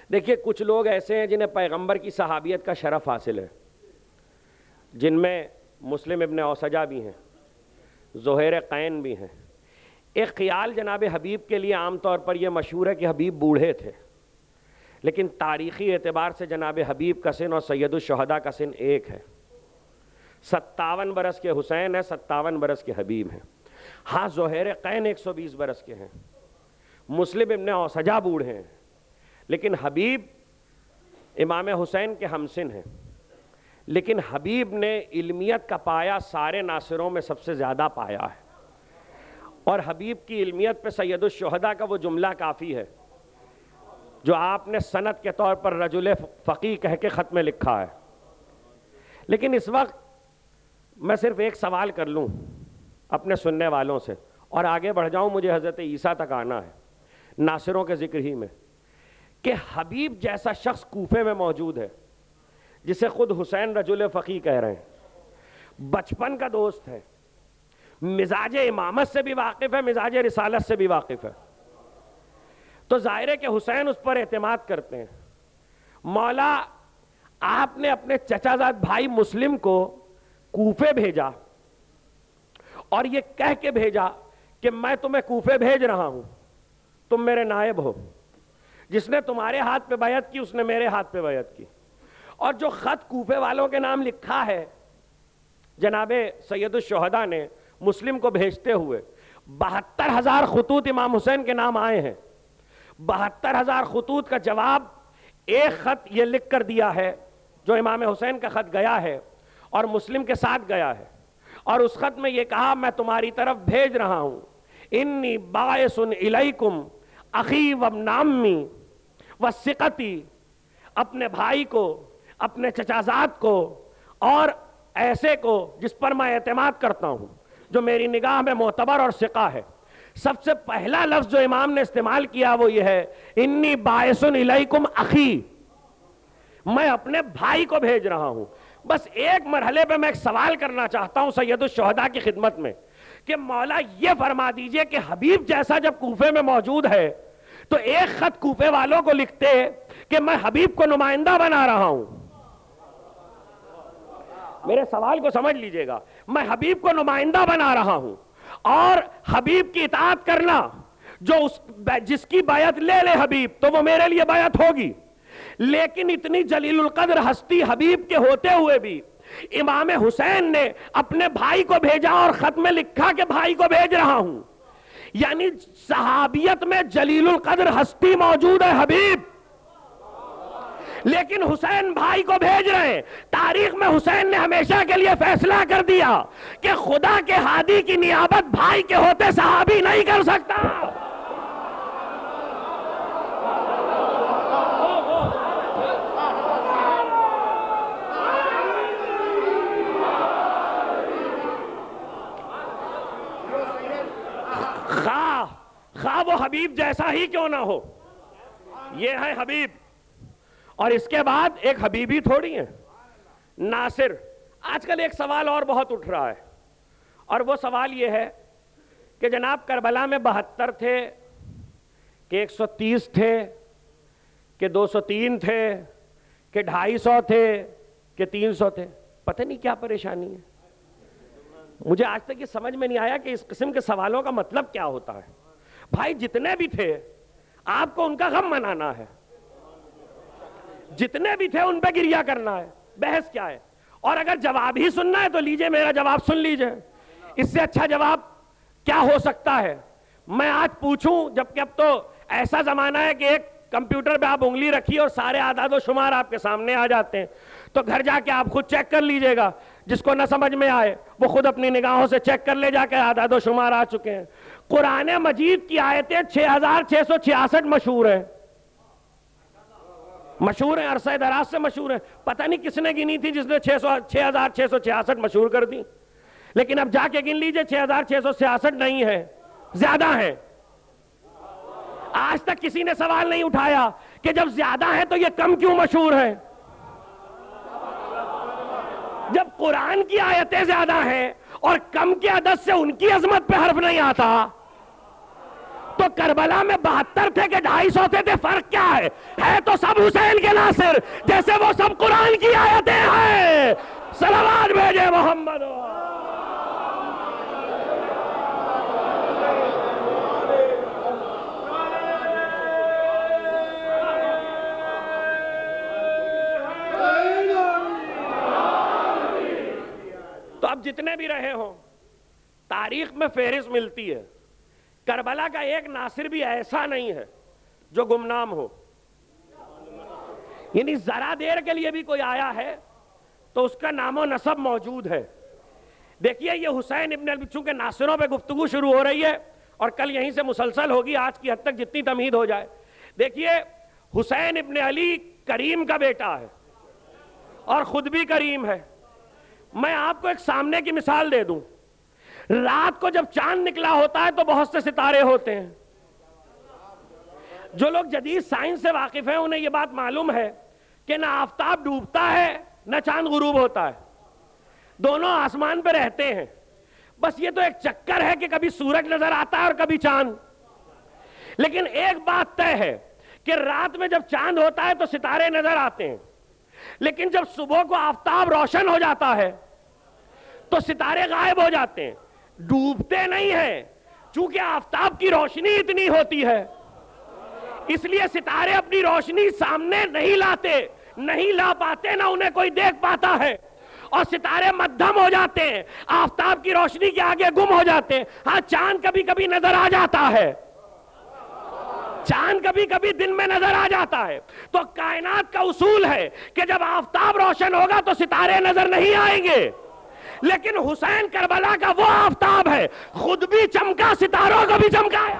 دیکھیے کچھ لوگ ایسے ہیں جنہیں پیغمبر کی صحابیت کا شرف حاصل ہے، جن میں مسلم ابن اوسجہ بھی ہیں، زہیر قین بھی ہیں۔ ایک خیال جناب حبیب کے لیے عام طور پر یہ مشہور ہے کہ حبیب بوڑھے تھے، لیکن تاریخی اعتبار سے جناب حبیب کا سن اور سید الشہداء کا سن ایک ہے۔ 57 برس کے حسین ہیں، 57 برس کے حبیب ہیں۔ ہاں زہیر قین 120 برس کے ہیں، مسلم ابن اوسجہ بوڑھے ہیں، لیکن حبیب امام حسین کے ہمسن ہیں۔ لیکن حبیب نے علمیت کا پایا سارے ناصروں میں سب سے زیادہ پایا ہے، اور حبیب کی علمیت پہ سید الشہداء کا وہ جملہ کافی ہے جو آپ نے سند کے طور پر رجل فقیہ کہہ کے خط میں لکھا ہے لیکن اس وقت میں صرف ایک سوال کر لوں اپنے سننے والوں سے اور آگے بڑھ جاؤں، مجھے حضرت عیسیٰ تک آنا ہے ناصروں کے ذکر ہی میں، کہ حبیب جیسا شخص کوفے میں موجود ہے جسے خود حسین رجل فقیہ کہہ رہے ہیں، بچپن کا دوست ہے، مزاج امامت سے بھی واقف ہے، مزاج رسالت سے بھی واقف ہے، تو ظاہر ہے کہ حسین اس پر اعتماد کرتے ہیں۔ مولا آپ نے اپنے چچا زاد بھائی مسلم کو کوفے بھیجا اور یہ کہہ کے بھیجا کہ میں تمہیں کوفے بھیج رہا ہوں، تم میرے نائب ہو، جس نے تمہارے ہاتھ پہ بیعت کی اس نے میرے ہاتھ پہ بیعت کی۔ اور جو خط کوفے والوں کے نام لکھا ہے جناب سید الشہداء نے مسلم کو بھیجتے ہوئے، 72,000 خطوط امام حسین کے نام آئے ہیں، 72,000 خطوط کا جواب ایک خط یہ لکھ کر دیا ہے جو امام حسین کا خط گیا ہے اور مسلم کے ساتھ گیا ہے، اور اس خط میں یہ کہا میں تمہاری طرف بھیج رہا ہوں، انی باعث الیکم اخی وابن عمی وثقتی، اپنے بھائی کو، اپنے چچازاد کو اور ایسے کو جس پر میں اعتماد کرتا ہوں، جو میری نگاہ میں معتبر اور ثقہ ہے۔ سب سے پہلا لفظ جو امام نے استعمال کیا وہ یہ ہے انی باعث الیکم اخی، میں اپنے بھائی کو بھیج رہا ہوں۔ بس ایک مرحلے پہ میں ایک سوال کرنا چاہتا ہوں سید الشہداء کی خدمت میں کہ مولا یہ فرما دیجئے کہ حبیب جیسا جب کوفے میں موجود ہے تو ایک خط کوفے والوں کو لکھتے کہ میں حبیب کو نمائندہ بنا رہا ہوں، میرے سوال کو سمجھ لیجئے گا، میں حبیب کو نمائندہ بنا رہا ہوں اور حبیب کی اطاعت کرنا، جو جس کی بیعت لے لے حبیب تو وہ میرے لیے بیعت ہوگی، لیکن اتنی جلیل القدر ہستی حبیب کے ہوتے ہوئے بھی امام حسین نے اپنے بھائی کو بھیجا اور خط میں لکھا کہ بھائی کو بھیج رہا ہوں، یعنی صحابیت میں جلیل القدر ہستی موجود ہے حبیب، لیکن حسین بھائی کو بھیج رہے ہیں۔ تاریخ میں حسین نے ہمیشہ کے لیے فیصلہ کر دیا کہ خدا کے ہادی کی نیابت بھائی کے ہوتے صحابی نہیں کر سکتا۔ خواہ وہ حبیب جیسا ہی کیوں نہ ہو، یہ ہے حبیب۔ اور اس کے بعد ایک حبیبی تھوڑی ہے ناصر۔ آج کل ایک سوال اور بہت اٹھ رہا ہے، اور وہ سوال یہ ہے کہ جناب کربلا میں 72 تھے کہ 130 تھے کہ 203 تھے کہ 250 تھے کہ 300 تھے، پتہ نہیں کیا پریشانی ہے۔ مجھے آج تک یہ سمجھ میں نہیں آیا کہ اس قسم کے سوالوں کا مطلب کیا ہوتا ہے۔ بھائی جتنے بھی تھے آپ کو ان کا غم منانا ہے، جتنے بھی تھے ان پہ گریہ کرنا ہے، بحث کیا ہے؟ اور اگر جواب ہی سننا ہے تو لیجئے میرا جواب سن لیجئے، اس سے اچھا جواب کیا ہو سکتا ہے؟ میں آج پوچھوں، جبکہ اب تو ایسا زمانہ ہے کہ ایک کمپیوٹر پہ آپ انگلی رکھیے اور سارے اعداد و شمار آپ کے سامنے آ جاتے ہیں، تو گھر جا کے آپ خود چیک کر لیجئے گا، جس کو نہ سمجھ میں آئے وہ خود اپنی نگاہوں سے چیک کر لے، جا کے اعداد و شمار آ چکے ہیں۔ قرآن مجید کی آیتیں 6666 مشہور ہیں، مشہور ہیں، عرصہ دراز سے مشہور ہیں، پتہ نہیں کس نے گنی تھی جس نے 6666 مشہور کر دی، لیکن اب جا کے گن لیجئے 6666 نہیں ہے، زیادہ ہیں۔ آج تک کسی نے سوال نہیں اٹھایا کہ جب زیادہ ہے تو یہ کم کیوں مشہور ہے؟ جب قرآن کی آیتیں زیادہ ہیں اور کم کی عدد سے ان کی عظمت پہ حرف نہیں آتا، تو کربلا میں 72 تھے کہ 250 تھے، فرق کیا ہے تو سب حسین کے ناصر، جیسے وہ سب قرآن کی آیتیں ہیں۔ صلوات بھیجے محمد۔ تو اب جتنے بھی رہے ہوں، تاریخ میں فہرست ملتی ہے، کربلا کا ایک ناصر بھی ایسا نہیں ہے جو گمنام ہو، یعنی ذرا دیر کے لیے بھی کوئی آیا ہے تو اس کا نام و نسب موجود ہے۔ دیکھیے یہ حسین ابن علی، چونکہ ناصروں پہ گفتگو شروع ہو رہی ہے اور کل یہیں سے مسلسل ہوگی آج کی حد تک جتنی تمہید ہو جائے۔ دیکھیے حسین ابن علی کریم کا بیٹا ہے اور خود بھی کریم ہے، میں آپ کو ایک سامنے کی مثال دے دوں. رات کو جب چاند نکلا ہوتا ہے تو بہت سے ستارے ہوتے ہیں. جو لوگ جدید سائنس سے واقف ہیں انہیں یہ بات معلوم ہے کہ نہ آفتاب ڈوبتا ہے نہ چاند غروب ہوتا ہے, دونوں آسمان پہ رہتے ہیں. بس یہ تو ایک چکر ہے کہ کبھی سورج نظر آتا ہے اور کبھی چاند. لیکن ایک بات طے ہے کہ رات میں جب چاند ہوتا ہے تو ستارے نظر آتے ہیں, لیکن جب صبح کو آفتاب روشن ہو جاتا ہے تو ستارے غائب ہو جاتے ہیں. ڈوبتے نہیں ہیں, چونکہ آفتاب کی روشنی اتنی ہوتی ہے اس لیے ستارے اپنی روشنی سامنے نہیں لاتے, نہیں لا پاتے, نہ انہیں کوئی دیکھ پاتا ہے, اور ستارے مدھم ہو جاتے ہیں, آفتاب کی روشنی کے آگے گم ہو جاتے ہیں. ہاں چاند کبھی کبھی نظر آ جاتا ہے, چاند کبھی کبھی دن میں نظر آ جاتا ہے. تو کائنات کا اصول ہے کہ جب آفتاب روشن ہوگا تو ستارے نظر نہیں آئیں گے. لیکن حسین کربلا کا وہ آفتاب ہے, خود بھی چمکا, ستاروں کو بھی چمکایا.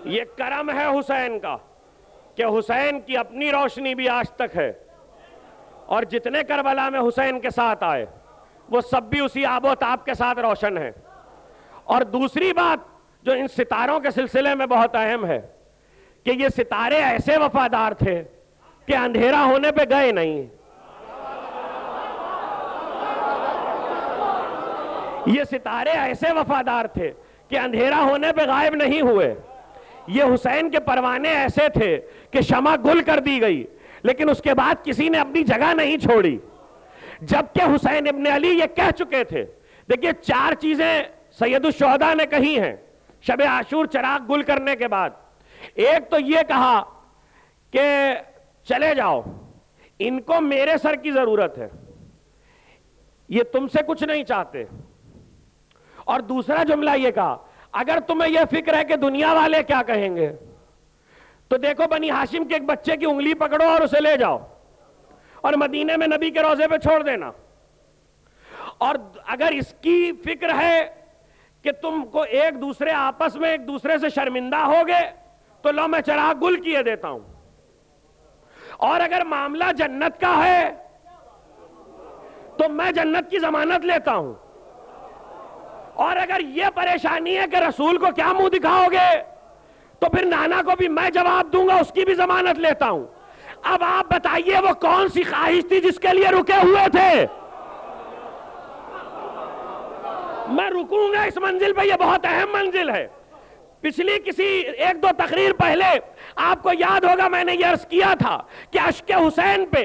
یہ کرم ہے حسین کا کہ حسین کی اپنی روشنی بھی آج تک ہے, اور جتنے کربلا میں حسین کے ساتھ آئے وہ سب بھی اسی آب و تاب کے ساتھ روشن ہیں. اور دوسری بات جو ان ستاروں کے سلسلے میں بہت اہم ہے کہ یہ ستارے ایسے وفادار تھے کہ اندھیرا ہونے پہ گئے نہیں. یہ ستارے ایسے وفادار تھے کہ اندھیرا ہونے پہ غائب نہیں ہوئے. یہ حسین کے پروانے ایسے تھے کہ شمع گل کر دی گئی لیکن اس کے بعد کسی نے اپنی جگہ نہیں چھوڑی, جبکہ حسین ابن علی یہ کہہ چکے تھے. دیکھیے 4 چیزیں سید الشہداء نے کہی ہیں شب عاشور چراغ گل کرنے کے بعد. ایک تو یہ کہا کہ چلے جاؤ, ان کو میرے سر کی ضرورت ہے, یہ تم سے کچھ نہیں چاہتے. اور دوسرا جملہ یہ کہا اگر تمہیں یہ فکر ہے کہ دنیا والے کیا کہیں گے تو دیکھو بنی ہاشم کے ایک بچے کی انگلی پکڑو اور اسے لے جاؤ اور مدینے میں نبی کے روضے پہ چھوڑ دینا. اور اگر اس کی فکر ہے کہ تم کو ایک دوسرے آپس میں ایک دوسرے سے شرمندہ ہوگے تو لو میں چراغ گل کیے دیتا ہوں. اور اگر معاملہ جنت کا ہے تو میں جنت کی ضمانت لیتا ہوں. اور اگر یہ پریشانی ہے کہ رسول کو کیا منہ دکھاؤ گے تو پھر نانا کو بھی میں جواب دوں گا, اس کی بھی ضمانت لیتا ہوں. اب آپ بتائیے وہ کون سی خواہش تھی جس کے لیے رکے ہوئے تھے؟ میں رکوں گا اس منزل پہ, یہ بہت اہم منزل ہے. پچھلی کسی 1-2 تقریر پہلے آپ کو یاد ہوگا میں نے یہ عرض کیا تھا کہ اشک حسین پہ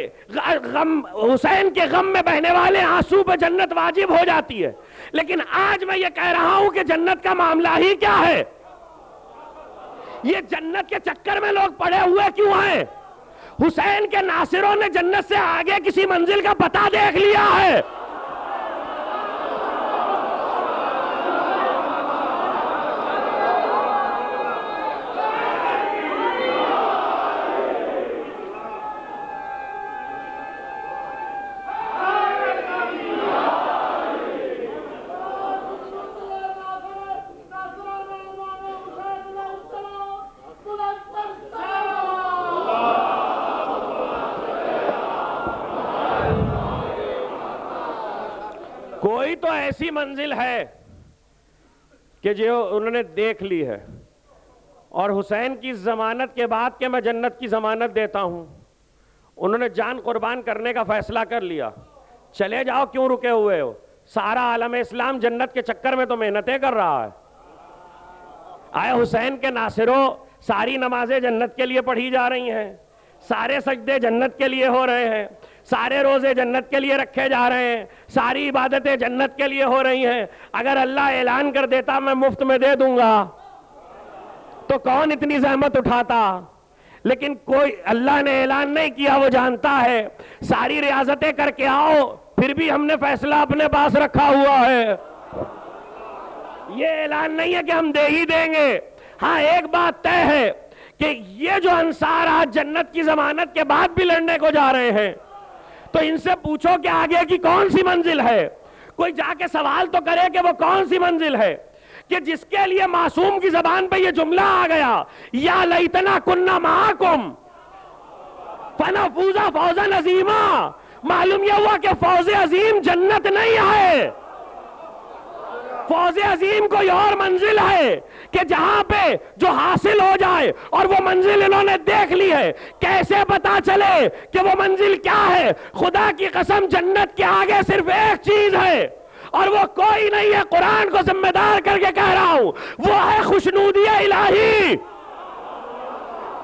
حسین کے غم میں بہنے والے آنسو پہ جنت واجب ہو جاتی ہے. لیکن آج میں یہ کہہ رہا ہوں کہ جنت کا معاملہ ہی کیا ہے. یہ جنت کے چکر میں لوگ پڑے ہوئے کیوں ہیں؟ حسین کے ناصروں نے جنت سے آگے کسی منزل کا پتہ دیکھ لیا ہے. کوئی تو ایسی منزل ہے کہ جو انہوں نے دیکھ لی ہے, اور حسین کی ضمانت کے بعد کہ میں جنت کی ضمانت دیتا ہوں انہوں نے جان قربان کرنے کا فیصلہ کر لیا. چلے جاؤ, کیوں رکے ہوئے ہو؟ سارا عالم اسلام جنت کے چکر میں تو محنتیں کر رہا ہے. آئے حسین کے ناصروں, ساری نمازیں جنت کے لیے پڑھی جا رہی ہیں, سارے سجدے جنت کے لیے ہو رہے ہیں, سارے روزے جنت کے لیے رکھے جا رہے ہیں, ساری عبادتیں جنت کے لیے ہو رہی ہیں. اگر اللہ اعلان کر دیتا میں مفت میں دے دوں گا تو کون اتنی زحمت اٹھاتا؟ لیکن کوئی, اللہ نے اعلان نہیں کیا, وہ جانتا ہے. ساری ریاضتیں کر کے آؤ, پھر بھی ہم نے فیصلہ اپنے پاس رکھا ہوا ہے. یہ اعلان نہیں ہے کہ ہم دے ہی دیں گے. ہاں ایک بات طے ہے کہ یہ جو انصار آج جنت کی ضمانت کے بعد بھی لڑنے کو جا رہے ہیں تو ان سے پوچھو کہ آگے کی کون سی منزل ہے. کوئی جا کے سوال تو کرے کہ وہ کون سی منزل ہے کہ جس کے لیے معصوم کی زبان پہ یہ جملہ آ گیا یا لیتنا کننا معاکم فنفوز فوزا عظیما. معلوم یہ ہوا کہ فوز عظیم جنت نہیں ہے. فوز عظیم کوئی اور منزل ہے کہ جہاں پہ جو حاصل ہو جائے اور وہ منزل انہوں نے دیکھ لی ہے. کیسے پتا چلے کہ وہ منزل کیا ہے؟ خدا کی قسم جنت کے آگے صرف ایک چیز ہے اور وہ کوئی نہیں ہے. قرآن کو ذمہ دار کر کے کہہ رہا ہوں, وہ ہے خوشنودی الہی.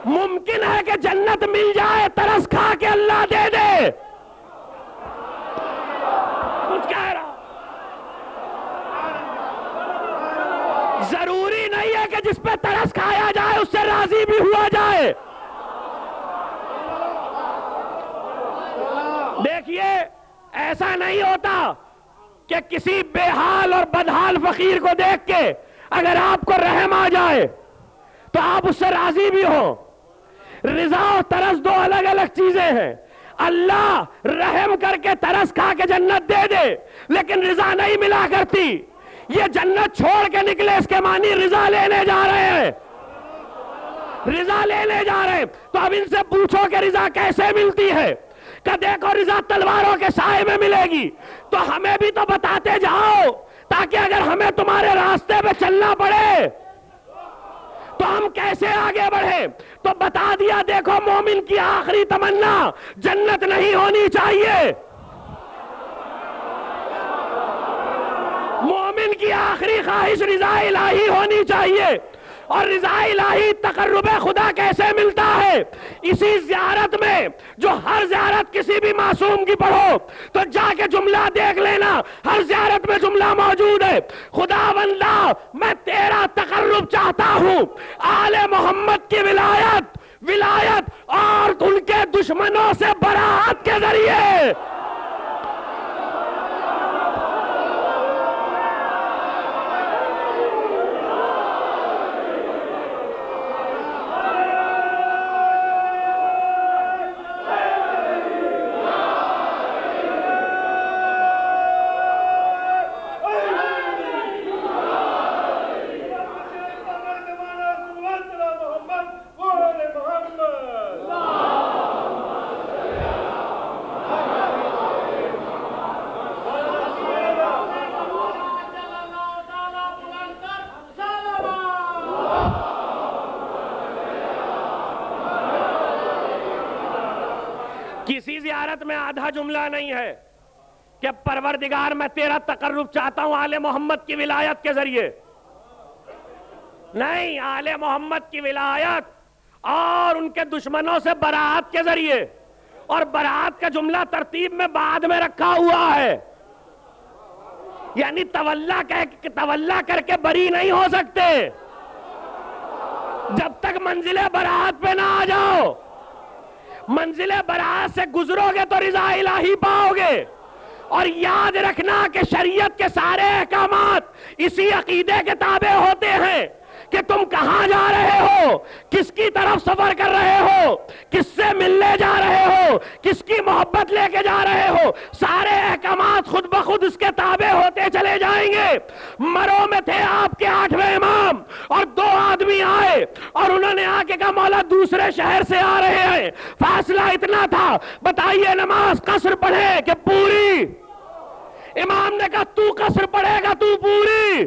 ممکن ہے کہ جنت مل جائے ترس کھا کے اللہ دے دے. کچھ کہہ رہا ضروری نہیں ہے کہ جس پہ ترس کھایا جائے اس سے راضی بھی ہوا جائے. دیکھیے ایسا نہیں ہوتا کہ کسی بے حال اور بدحال فقیر کو دیکھ کے اگر آپ کو رحم آ جائے تو آپ اس سے راضی بھی ہو. رضا اور ترس دو الگ الگ چیزیں ہیں. اللہ رحم کر کے ترس کھا کے جنت دے دے لیکن رضا نہیں ملا کرتی. یہ جنت چھوڑ کے نکلے اس کے معنی رضا لینے جا رہے ہیں. رضا لینے جا رہے ہیں. تو اب ان سے پوچھو کہ رضا کیسے ملتی ہے کہ دیکھو رضا تلواروں کے سائے میں ملے گی تو ہمیں بھی تو بتاتے جاؤ تاکہ اگر ہمیں تمہارے راستے پہ چلنا پڑے تو ہم کیسے آگے بڑھیں. تو بتا دیا دیکھو مومن کی آخری تمنا جنت نہیں ہونی چاہیے. مومن کی آخری خواہش رضا الہی ہونی چاہیے. اور رضا الہی تقرب خدا کیسے ملتا ہے؟ اسی زیارت میں جو ہر زیارت کسی بھی معصوم کی پڑھو تو جا کے جملہ دیکھ لینا, ہر زیارت میں جملہ موجود ہے. خدا بندہ میں تیرا تقرب چاہتا ہوں, آل محمد کی ولایت اور ان کے دشمنوں سے برات کے ذریعے. کسی زیارت میں آدھا جملہ نہیں ہے کہ پروردگار میں تیرا تقرب چاہتا ہوں آل محمد کی ولایت کے ذریعے. نہیں, آل محمد کی ولایت اور ان کے دشمنوں سے برات کے ذریعے. اور برات کا جملہ ترتیب میں بعد میں رکھا ہوا ہے, یعنی تولا کر کے بری نہیں ہو سکتے جب تک منزل برات پہ نہ آ جاؤ. منزل برات سے گزرو گے تو رضا الہی پاؤ گے. اور یاد رکھنا کہ شریعت کے سارے احکامات اسی عقیدے کے تابع ہوتے ہیں کہ تم کہاں جا رہے ہو, کس کی طرف سفر کر رہے ہو, کس سے ملنے جا رہے ہو, کس کی محبت لے کے جا رہے ہو. سارے احکامات خود بخود اس کے تابع ہوتے چلے جائیں گے. مرو میں تھے آپ کے 8ویں امام اور 2 آدمی آئے اور انہوں نے آ کے کہا مولا دوسرے شہر سے آ رہے ہیں, فاصلہ اتنا تھا, بتائیے نماز قصر پڑھے کہ پوری؟ امام نے کہا تو قصر پڑھے گا, تو پوری.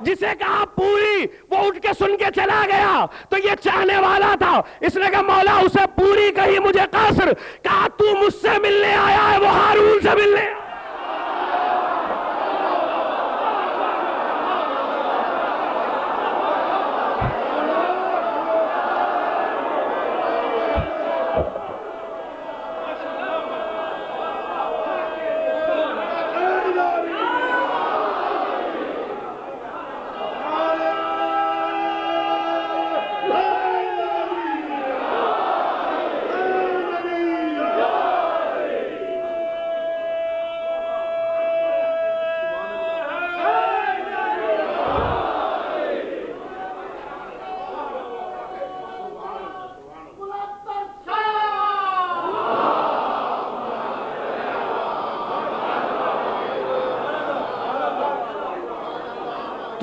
جسے کہا پوری وہ اٹھ کے سن کے چلا گیا تو یہ چاہنے والا تھا, اس نے کہا مولا اسے پوری کہی مجھے قصر. کہا تو مجھ سے ملنے آیا ہے, وہ ہارون سے ملنے آیا.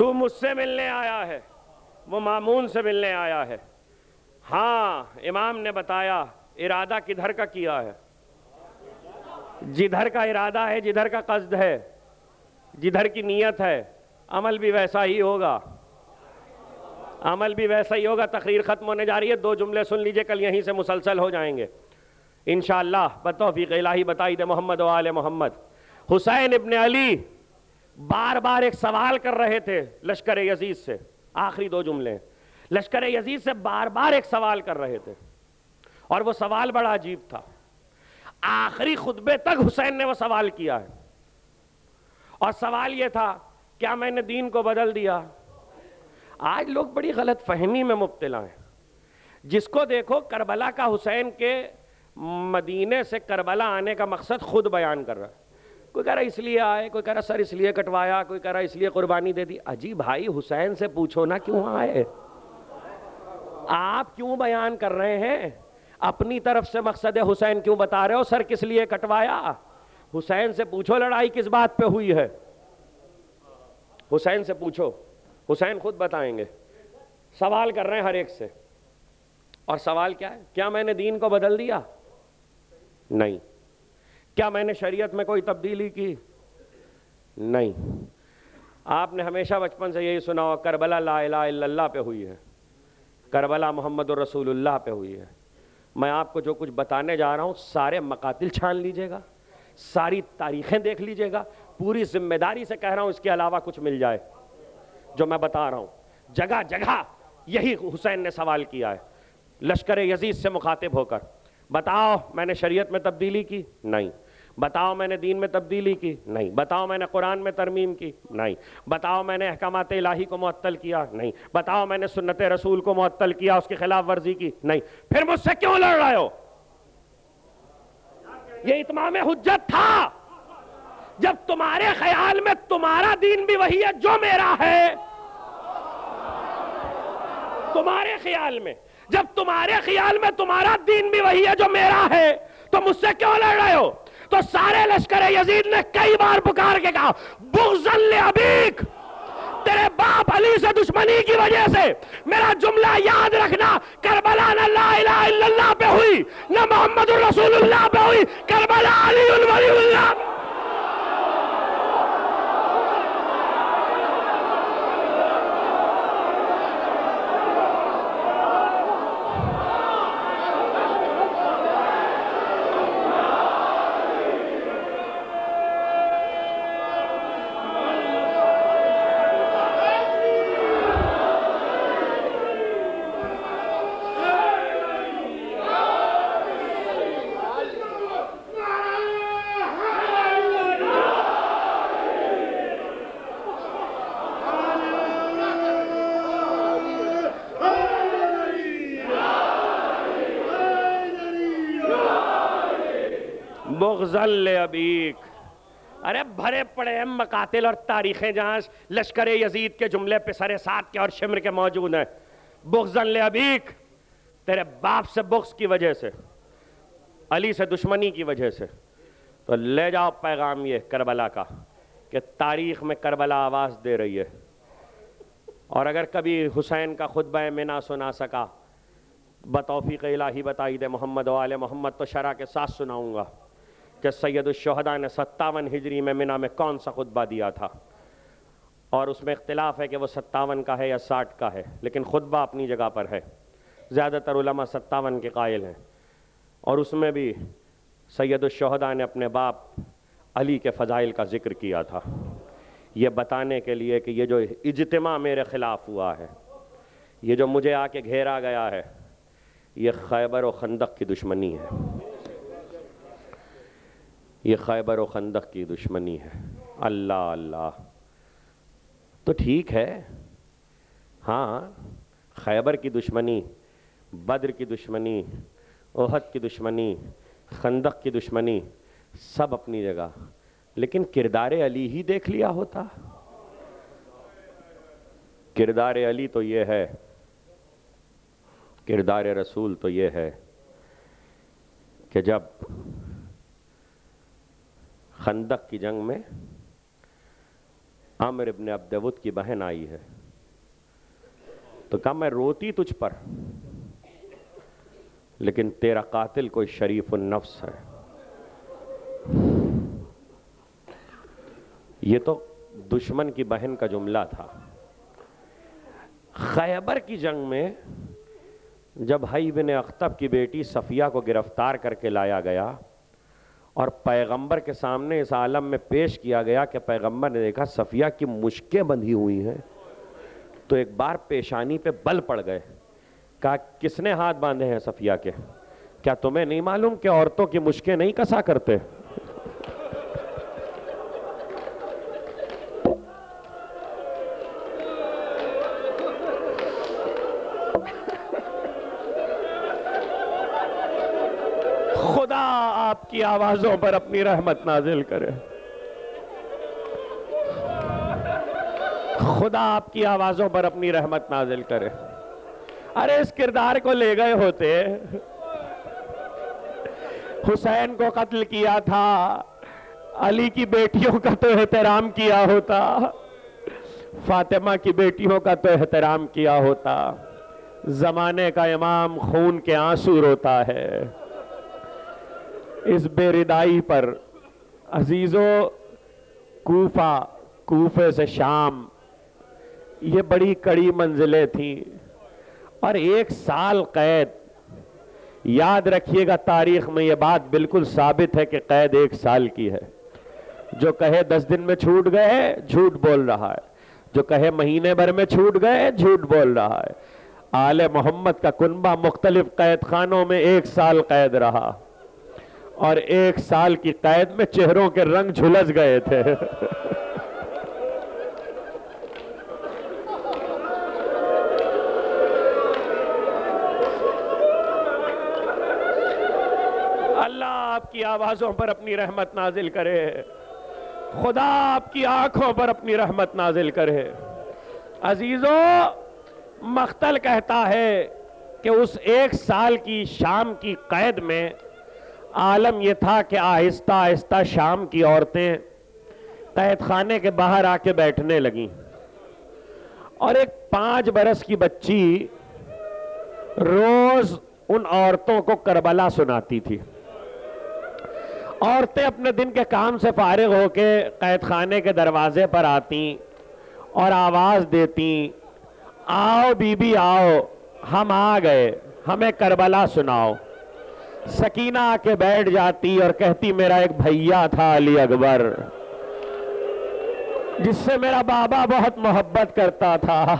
تو مجھ سے ملنے آیا ہے، وہ مامون سے ملنے آیا ہے۔ ہاں امام نے بتایا ارادہ کدھر کا کیا ہے؟ جدھر کا ارادہ ہے، جدھر کا قصد ہے، جدھر کی نیت ہے، عمل بھی ویسا ہی ہوگا، عمل بھی ویسا ہی ہوگا۔ تقریر ختم ہونے جا رہی ہے، 2 جملے سن لیجئے، کل یہیں سے مسلسل ہو جائیں گے انشاءاللہ بتوفیق الہی بتائید محمد و آل محمد۔ حسین ابن علی بار بار ایک سوال کر رہے تھے لشکر یزید سے، آخری 2 جملے، لشکر یزید سے بار بار ایک سوال کر رہے تھے، اور وہ سوال بڑا عجیب تھا۔ آخری خطبے تک حسین نے وہ سوال کیا ہے، اور سوال یہ تھا کیا میں نے دین کو بدل دیا؟ آج لوگ بڑی غلط فہمی میں مبتلا ہیں۔ جس کو دیکھو کربلا کا حسین کے مدینے سے کربلا آنے کا مقصد خود بیان کر رہا ہے۔ کوئی کہہ رہا اس لیے آئے، کوئی کہہ رہا سر اس لیے کٹوایا، کوئی کہہ رہا اس لیے قربانی دے دی۔ اجی بھائی حسین سے پوچھو نا کیوں آئے؟ آپ کیوں بیان کر رہے ہیں؟ اپنی طرف سے مقصد حسین کیوں بتا رہے ہو؟ سر کس لیے کٹوایا؟ حسین سے پوچھو لڑائی کس بات پہ ہوئی ہے، حسین سے پوچھو، حسین خود بتائیں گے۔ سوال کر رہے ہیں ہر ایک سے، اور سوال کیا ہے؟ کیا میں نے دین کو بدل دیا؟ نہیں۔ کیا میں نے شریعت میں کوئی تبدیلی کی؟ نہیں۔ آپ نے ہمیشہ بچپن سے یہی سنا ہو کربلا لا الہ الا اللہ پہ ہوئی ہے، کربلا محمد الرسول اللہ پہ ہوئی ہے۔ میں آپ کو جو کچھ بتانے جا رہا ہوں سارے مقاتل چھان لیجئے گا، ساری تاریخیں دیکھ لیجئے گا، پوری ذمہ داری سے کہہ رہا ہوں اس کے علاوہ کچھ مل جائے جو میں بتا رہا ہوں۔ جگہ جگہ یہی حسین نے سوال کیا ہے لشکر یزید سے مخاطب ہو کر، بتاؤ میں نے شریعت میں تبدیلی کی؟ نہیں۔ بتاؤ میں نے دین میں تبدیلی کی؟ نہیں۔ بتاؤ میں نے قرآن میں ترمیم کی؟ نہیں۔ بتاؤ میں نے احکامات الہی کو معطل کیا؟ نہیں۔ بتاؤ میں نے سنت رسول کو معطل کیا، اس کی خلاف ورزی کی؟ نہیں۔ پھر مجھ سے کیوں لڑ رہے ہو؟ یہ اتمام حجت تھا۔ جب تمہارے خیال میں تمہارا دین بھی وہی ہے جو میرا ہے، تمہارے خیال میں جب تمہارے خیال میں تمہارا دین بھی وہی ہے جو میرا ہے، تو مجھ سے کیوں لڑ رہے ہو؟ تو سارے لشکر یزید نے کئی بار پکار کے کہا بغضاً لأبیک، تیرے باپ علی سے دشمنی کی وجہ سے۔ میرا جملہ یاد رکھنا، کربلا نہ لا الہ الا اللہ پہ ہوئی، نہ محمد الرسول اللہ پہ ہوئی، کربلا علی ولی اللہ پہ۔ بغضاً لأبیک۔ ارے بھرے پڑے ہیں مقاتل اور تاریخیں جہاں لشکر یزید کے جملے پہ سر سات کے اور شمر کے موجود ہیں۔ بغضاً لأبیک، تیرے باپ سے بغض کی وجہ سے، علی سے دشمنی کی وجہ سے۔ تو لے جاؤ پیغام یہ کربلا کا کہ تاریخ میں کربلا آواز دے رہی ہے، اور اگر کبھی حسین کا خطبہ منا سنا سکا بتوفیق الہی بتائید محمد و آل محمد تو شرح کے ساتھ سناؤں گا کہ سید الشہداء نے 57 ہجری میں منا میں کون سا خطبہ دیا تھا، اور اس میں اختلاف ہے کہ وہ 57 کا ہے یا 60 کا ہے، لیکن خطبہ اپنی جگہ پر ہے۔ زیادہ تر علماء 57 کے قائل ہیں، اور اس میں بھی سید الشہداء نے اپنے باپ علی کے فضائل کا ذکر کیا تھا، یہ بتانے کے لیے کہ یہ جو اجتماع میرے خلاف ہوا ہے، یہ جو مجھے آ کے گھیرا گیا ہے، یہ خیبر و خندق کی دشمنی ہے، یہ خیبر و خندق کی دشمنی ہے۔ اللہ اللہ، تو ٹھیک ہے، ہاں خیبر کی دشمنی، بدر کی دشمنی، احد کی دشمنی، خندق کی دشمنی سب اپنی جگہ، لیکن کردار علی ہی دیکھ لیا ہوتا۔ کردار علی تو یہ ہے، کردار رسول تو یہ ہے کہ جب خندق کی جنگ میں عامر ابن عبدود کی بہن آئی ہے، تو کہا میں روتی تجھ پر، لیکن تیرا قاتل کوئی شریف النفس ہے۔ یہ تو دشمن کی بہن کا جملہ تھا۔ خیبر کی جنگ میں جب حی بن اخطب کی بیٹی صفیہ کو گرفتار کر کے لایا گیا اور پیغمبر کے سامنے اس عالم میں پیش کیا گیا کہ پیغمبر نے دیکھا صفیہ کی مشکیں بندھی ہوئی ہیں، تو ایک بار پیشانی پہ بل پڑ گئے۔ کہا کس نے ہاتھ باندھے ہیں صفیہ کے؟ کیا تمہیں نہیں معلوم کہ عورتوں کی مشکیں نہیں کسا کرتے؟ خدا آپ کی آوازوں پر اپنی رحمت نازل کرے، خدا آپ کی آوازوں پر اپنی رحمت نازل کرے۔ ارے اس کردار کو لے گئے ہوتے، حسین کو قتل کیا تھا، علی کی بیٹیوں کا تو احترام کیا ہوتا، فاطمہ کی بیٹیوں کا تو احترام کیا ہوتا۔ زمانے کا امام خون کے آنسو روتا ہے اس بے ردائی پر۔ عزیزو، کوفے سے شام یہ بڑی کڑی منزلیں تھیں، اور 1 سال قید۔ یاد رکھیے گا تاریخ میں یہ بات بالکل ثابت ہے کہ قید 1 سال کی ہے۔ جو کہے 10 دن میں چھوٹ گئے جھوٹ بول رہا ہے، جو کہے مہینے بھر میں چھوٹ گئے جھوٹ بول رہا ہے۔ آل محمد کا کنبہ مختلف قید خانوں میں 1 سال قید رہا، اور 1 سال کی قید میں چہروں کے رنگ جھلس گئے تھے۔ اللہ آپ کی آوازوں پر اپنی رحمت نازل کرے، خدا آپ کی آنکھوں پر اپنی رحمت نازل کرے۔ عزیزو، مختل کہتا ہے کہ اس 1 سال کی شام کی قید میں عالم یہ تھا کہ آہستہ آہستہ شام کی عورتیں قید خانے کے باہر آ کے بیٹھنے لگیں، اور ایک 5 برس کی بچی روز ان عورتوں کو کربلا سناتی تھی۔ عورتیں اپنے دن کے کام سے فارغ ہو کے قید خانے کے دروازے پر آتیں اور آواز دیتیں، آؤ بی بی آؤ، ہم آ گئے، ہمیں کربلا سناؤ۔ سکینہ آ کے بیٹھ جاتی اور کہتی میرا ایک بھیا تھا علی اکبر، جس سے میرا بابا بہت محبت کرتا تھا۔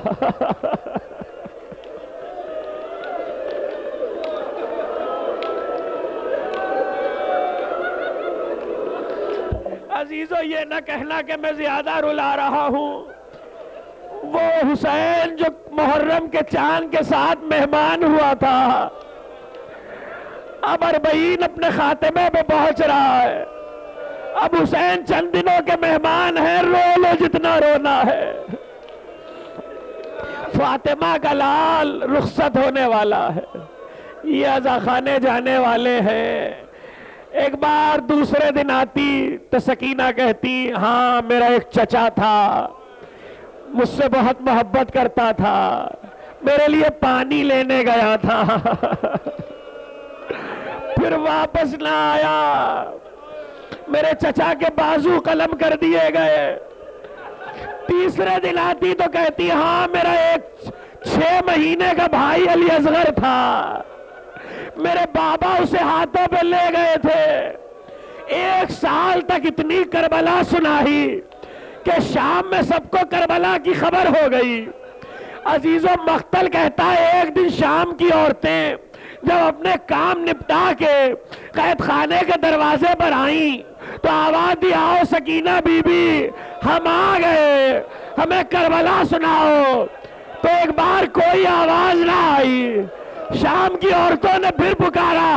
عزیزو، یہ نہ کہنا کہ میں زیادہ رلا رہا ہوں، وہ حسین جو محرم کے چاند کے ساتھ مہمان ہوا تھا، اب 40 اپنے خاتمے پہ پہنچ رہا ہے۔ اب حسین چند دنوں کے مہمان ہیں، رو لو جتنا رونا ہے۔ فاطمہ کا لال رخصت ہونے والا ہے، یہ عزا خانے جانے والے ہیں۔ ایک بار دوسرے دن آتی تو سکینہ کہتی، ہاں میرا ایک چچا تھا، مجھ سے بہت محبت کرتا تھا، میرے لیے پانی لینے گیا تھا، پھر واپس نہ آیا، میرے چچا کے بازو قلم کر دیے گئے۔ تیسرے دن آتی تو کہتی، ہاں میرا ایک 6 مہینے کا بھائی علی اصغر تھا، میرے بابا اسے ہاتھوں پہ لے گئے تھے۔ 1 سال تک اتنی کربلا سنائی کہ شام میں سب کو کربلا کی خبر ہو گئی۔ عزیزو، مختل کہتا ہے ایک دن شام کی عورتیں جب اپنے کام نپٹا کے قید خانے کے دروازے پر آئیں تو آواز دی، آؤ سکینہ بی بی، ہم آ گئے، ہمیں کربلا سناؤ۔ تو ایک بار کوئی آواز نہ آئی، شام کی عورتوں نے پھر پکارا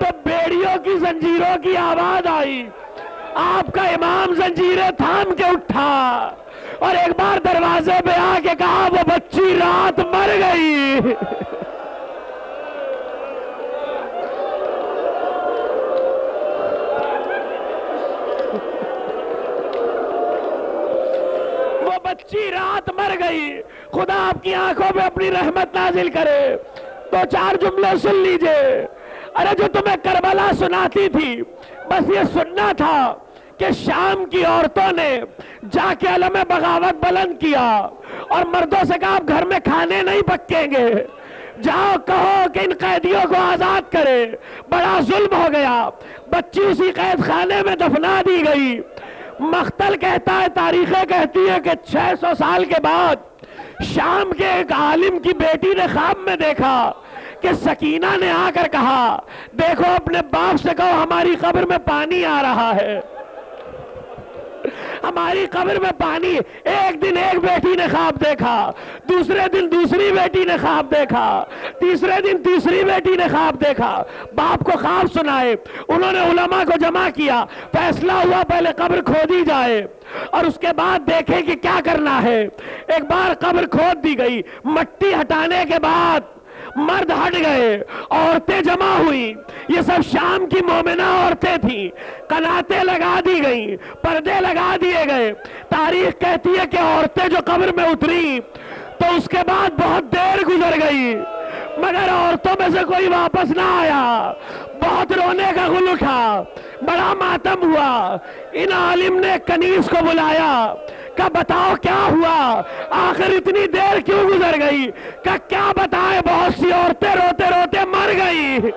تو بیڑیوں کی زنجیروں کی آواز آئی۔ آپ کا امام زنجیریں تھام کے اٹھا اور ایک بار دروازے پہ آ کے کہا، وہ بچی رات مر گئی۔ بچی رات مر گئی، خدا آپ کی آنکھوں میں اپنی رحمت نازل کرے۔ تو 4 جملے سن لیجئے۔ ارے جو تمہیں کربلا سناتی تھی، بس یہ سننا تھا کہ شام کی عورتوں نے جا کے علم بغاوت بلند کیا اور مردوں سے کہا آپ گھر میں کھانے نہیں پکیں گے، جاؤ کہو کہ ان قیدیوں کو آزاد کرے۔ بڑا ظلم ہو گیا، بچی اسی قید خانے میں دفنا دی گئی۔ مقتل کہتا ہے، تاریخیں کہتی ہے کہ 600 سال کے بعد شام کے ایک عالم کی بیٹی نے خواب میں دیکھا کہ سکینہ نے آ کر کہا دیکھو اپنے باپ سے کہو ہماری قبر میں پانی آ رہا ہے، ہماری قبر میں پانی۔ ایک دن ایک بیٹی نے خواب دیکھا، دوسرے دن دوسری بیٹی نے خواب دیکھا، تیسرے دن تیسری بیٹی نے خواب دیکھا۔ باپ کو خواب سنائے، انہوں نے علماء کو جمع کیا، فیصلہ ہوا پہلے قبر کھودی جائے اور اس کے بعد دیکھیں کہ کیا کرنا ہے۔ ایک بار قبر کھود دی گئی، مٹی ہٹانے کے بعد مرد ہٹ گئے، عورتیں جمع ہوئی۔ یہ سب شام کی مومنہ عورتیں تھیں، قناتیں لگا دی گئیں، پردے لگا دیے گئے۔ تاریخ کہتی ہے کہ عورتیں جو قبر میں اتری تو اس کے بعد بہت دیر گزر گئی مگر عورتوں میں سے کوئی واپس نہ آیا۔ بہت رونے کا غل اٹھا، بڑا ماتم ہوا۔ ان عالم نے کنیز کو بلایا کہ بتاؤ کیا ہوا، آخر اتنی دیر کیوں گزر گئی؟ کہ کیا بتائے، بہت سی عورتیں روتے روتے مر گئی۔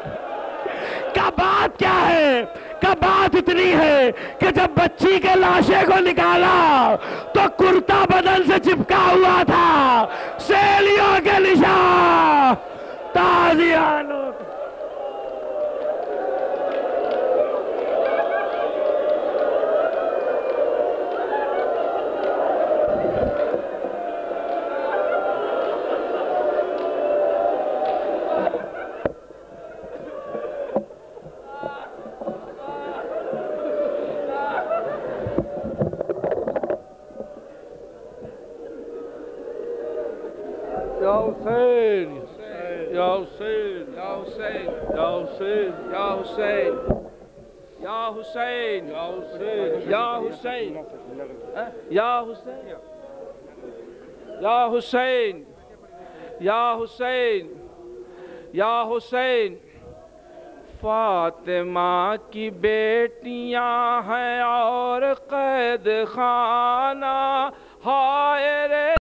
کہ بات کیا ہے؟ کہ بات اتنی ہے کہ جب بچی کے لاشے کو نکالا تو کرتا بدن سے چپکا ہوا تھا، سیلیوں کے نشان۔ تازیانوں یا حسین یا حسین یا حسین یا حسین یا حسین یا حسین یا حسین یا حسین یا حسین یا حسین یا حسین فاطمہ کی بیٹیاں ہیں اور قید خانہ ہائے رے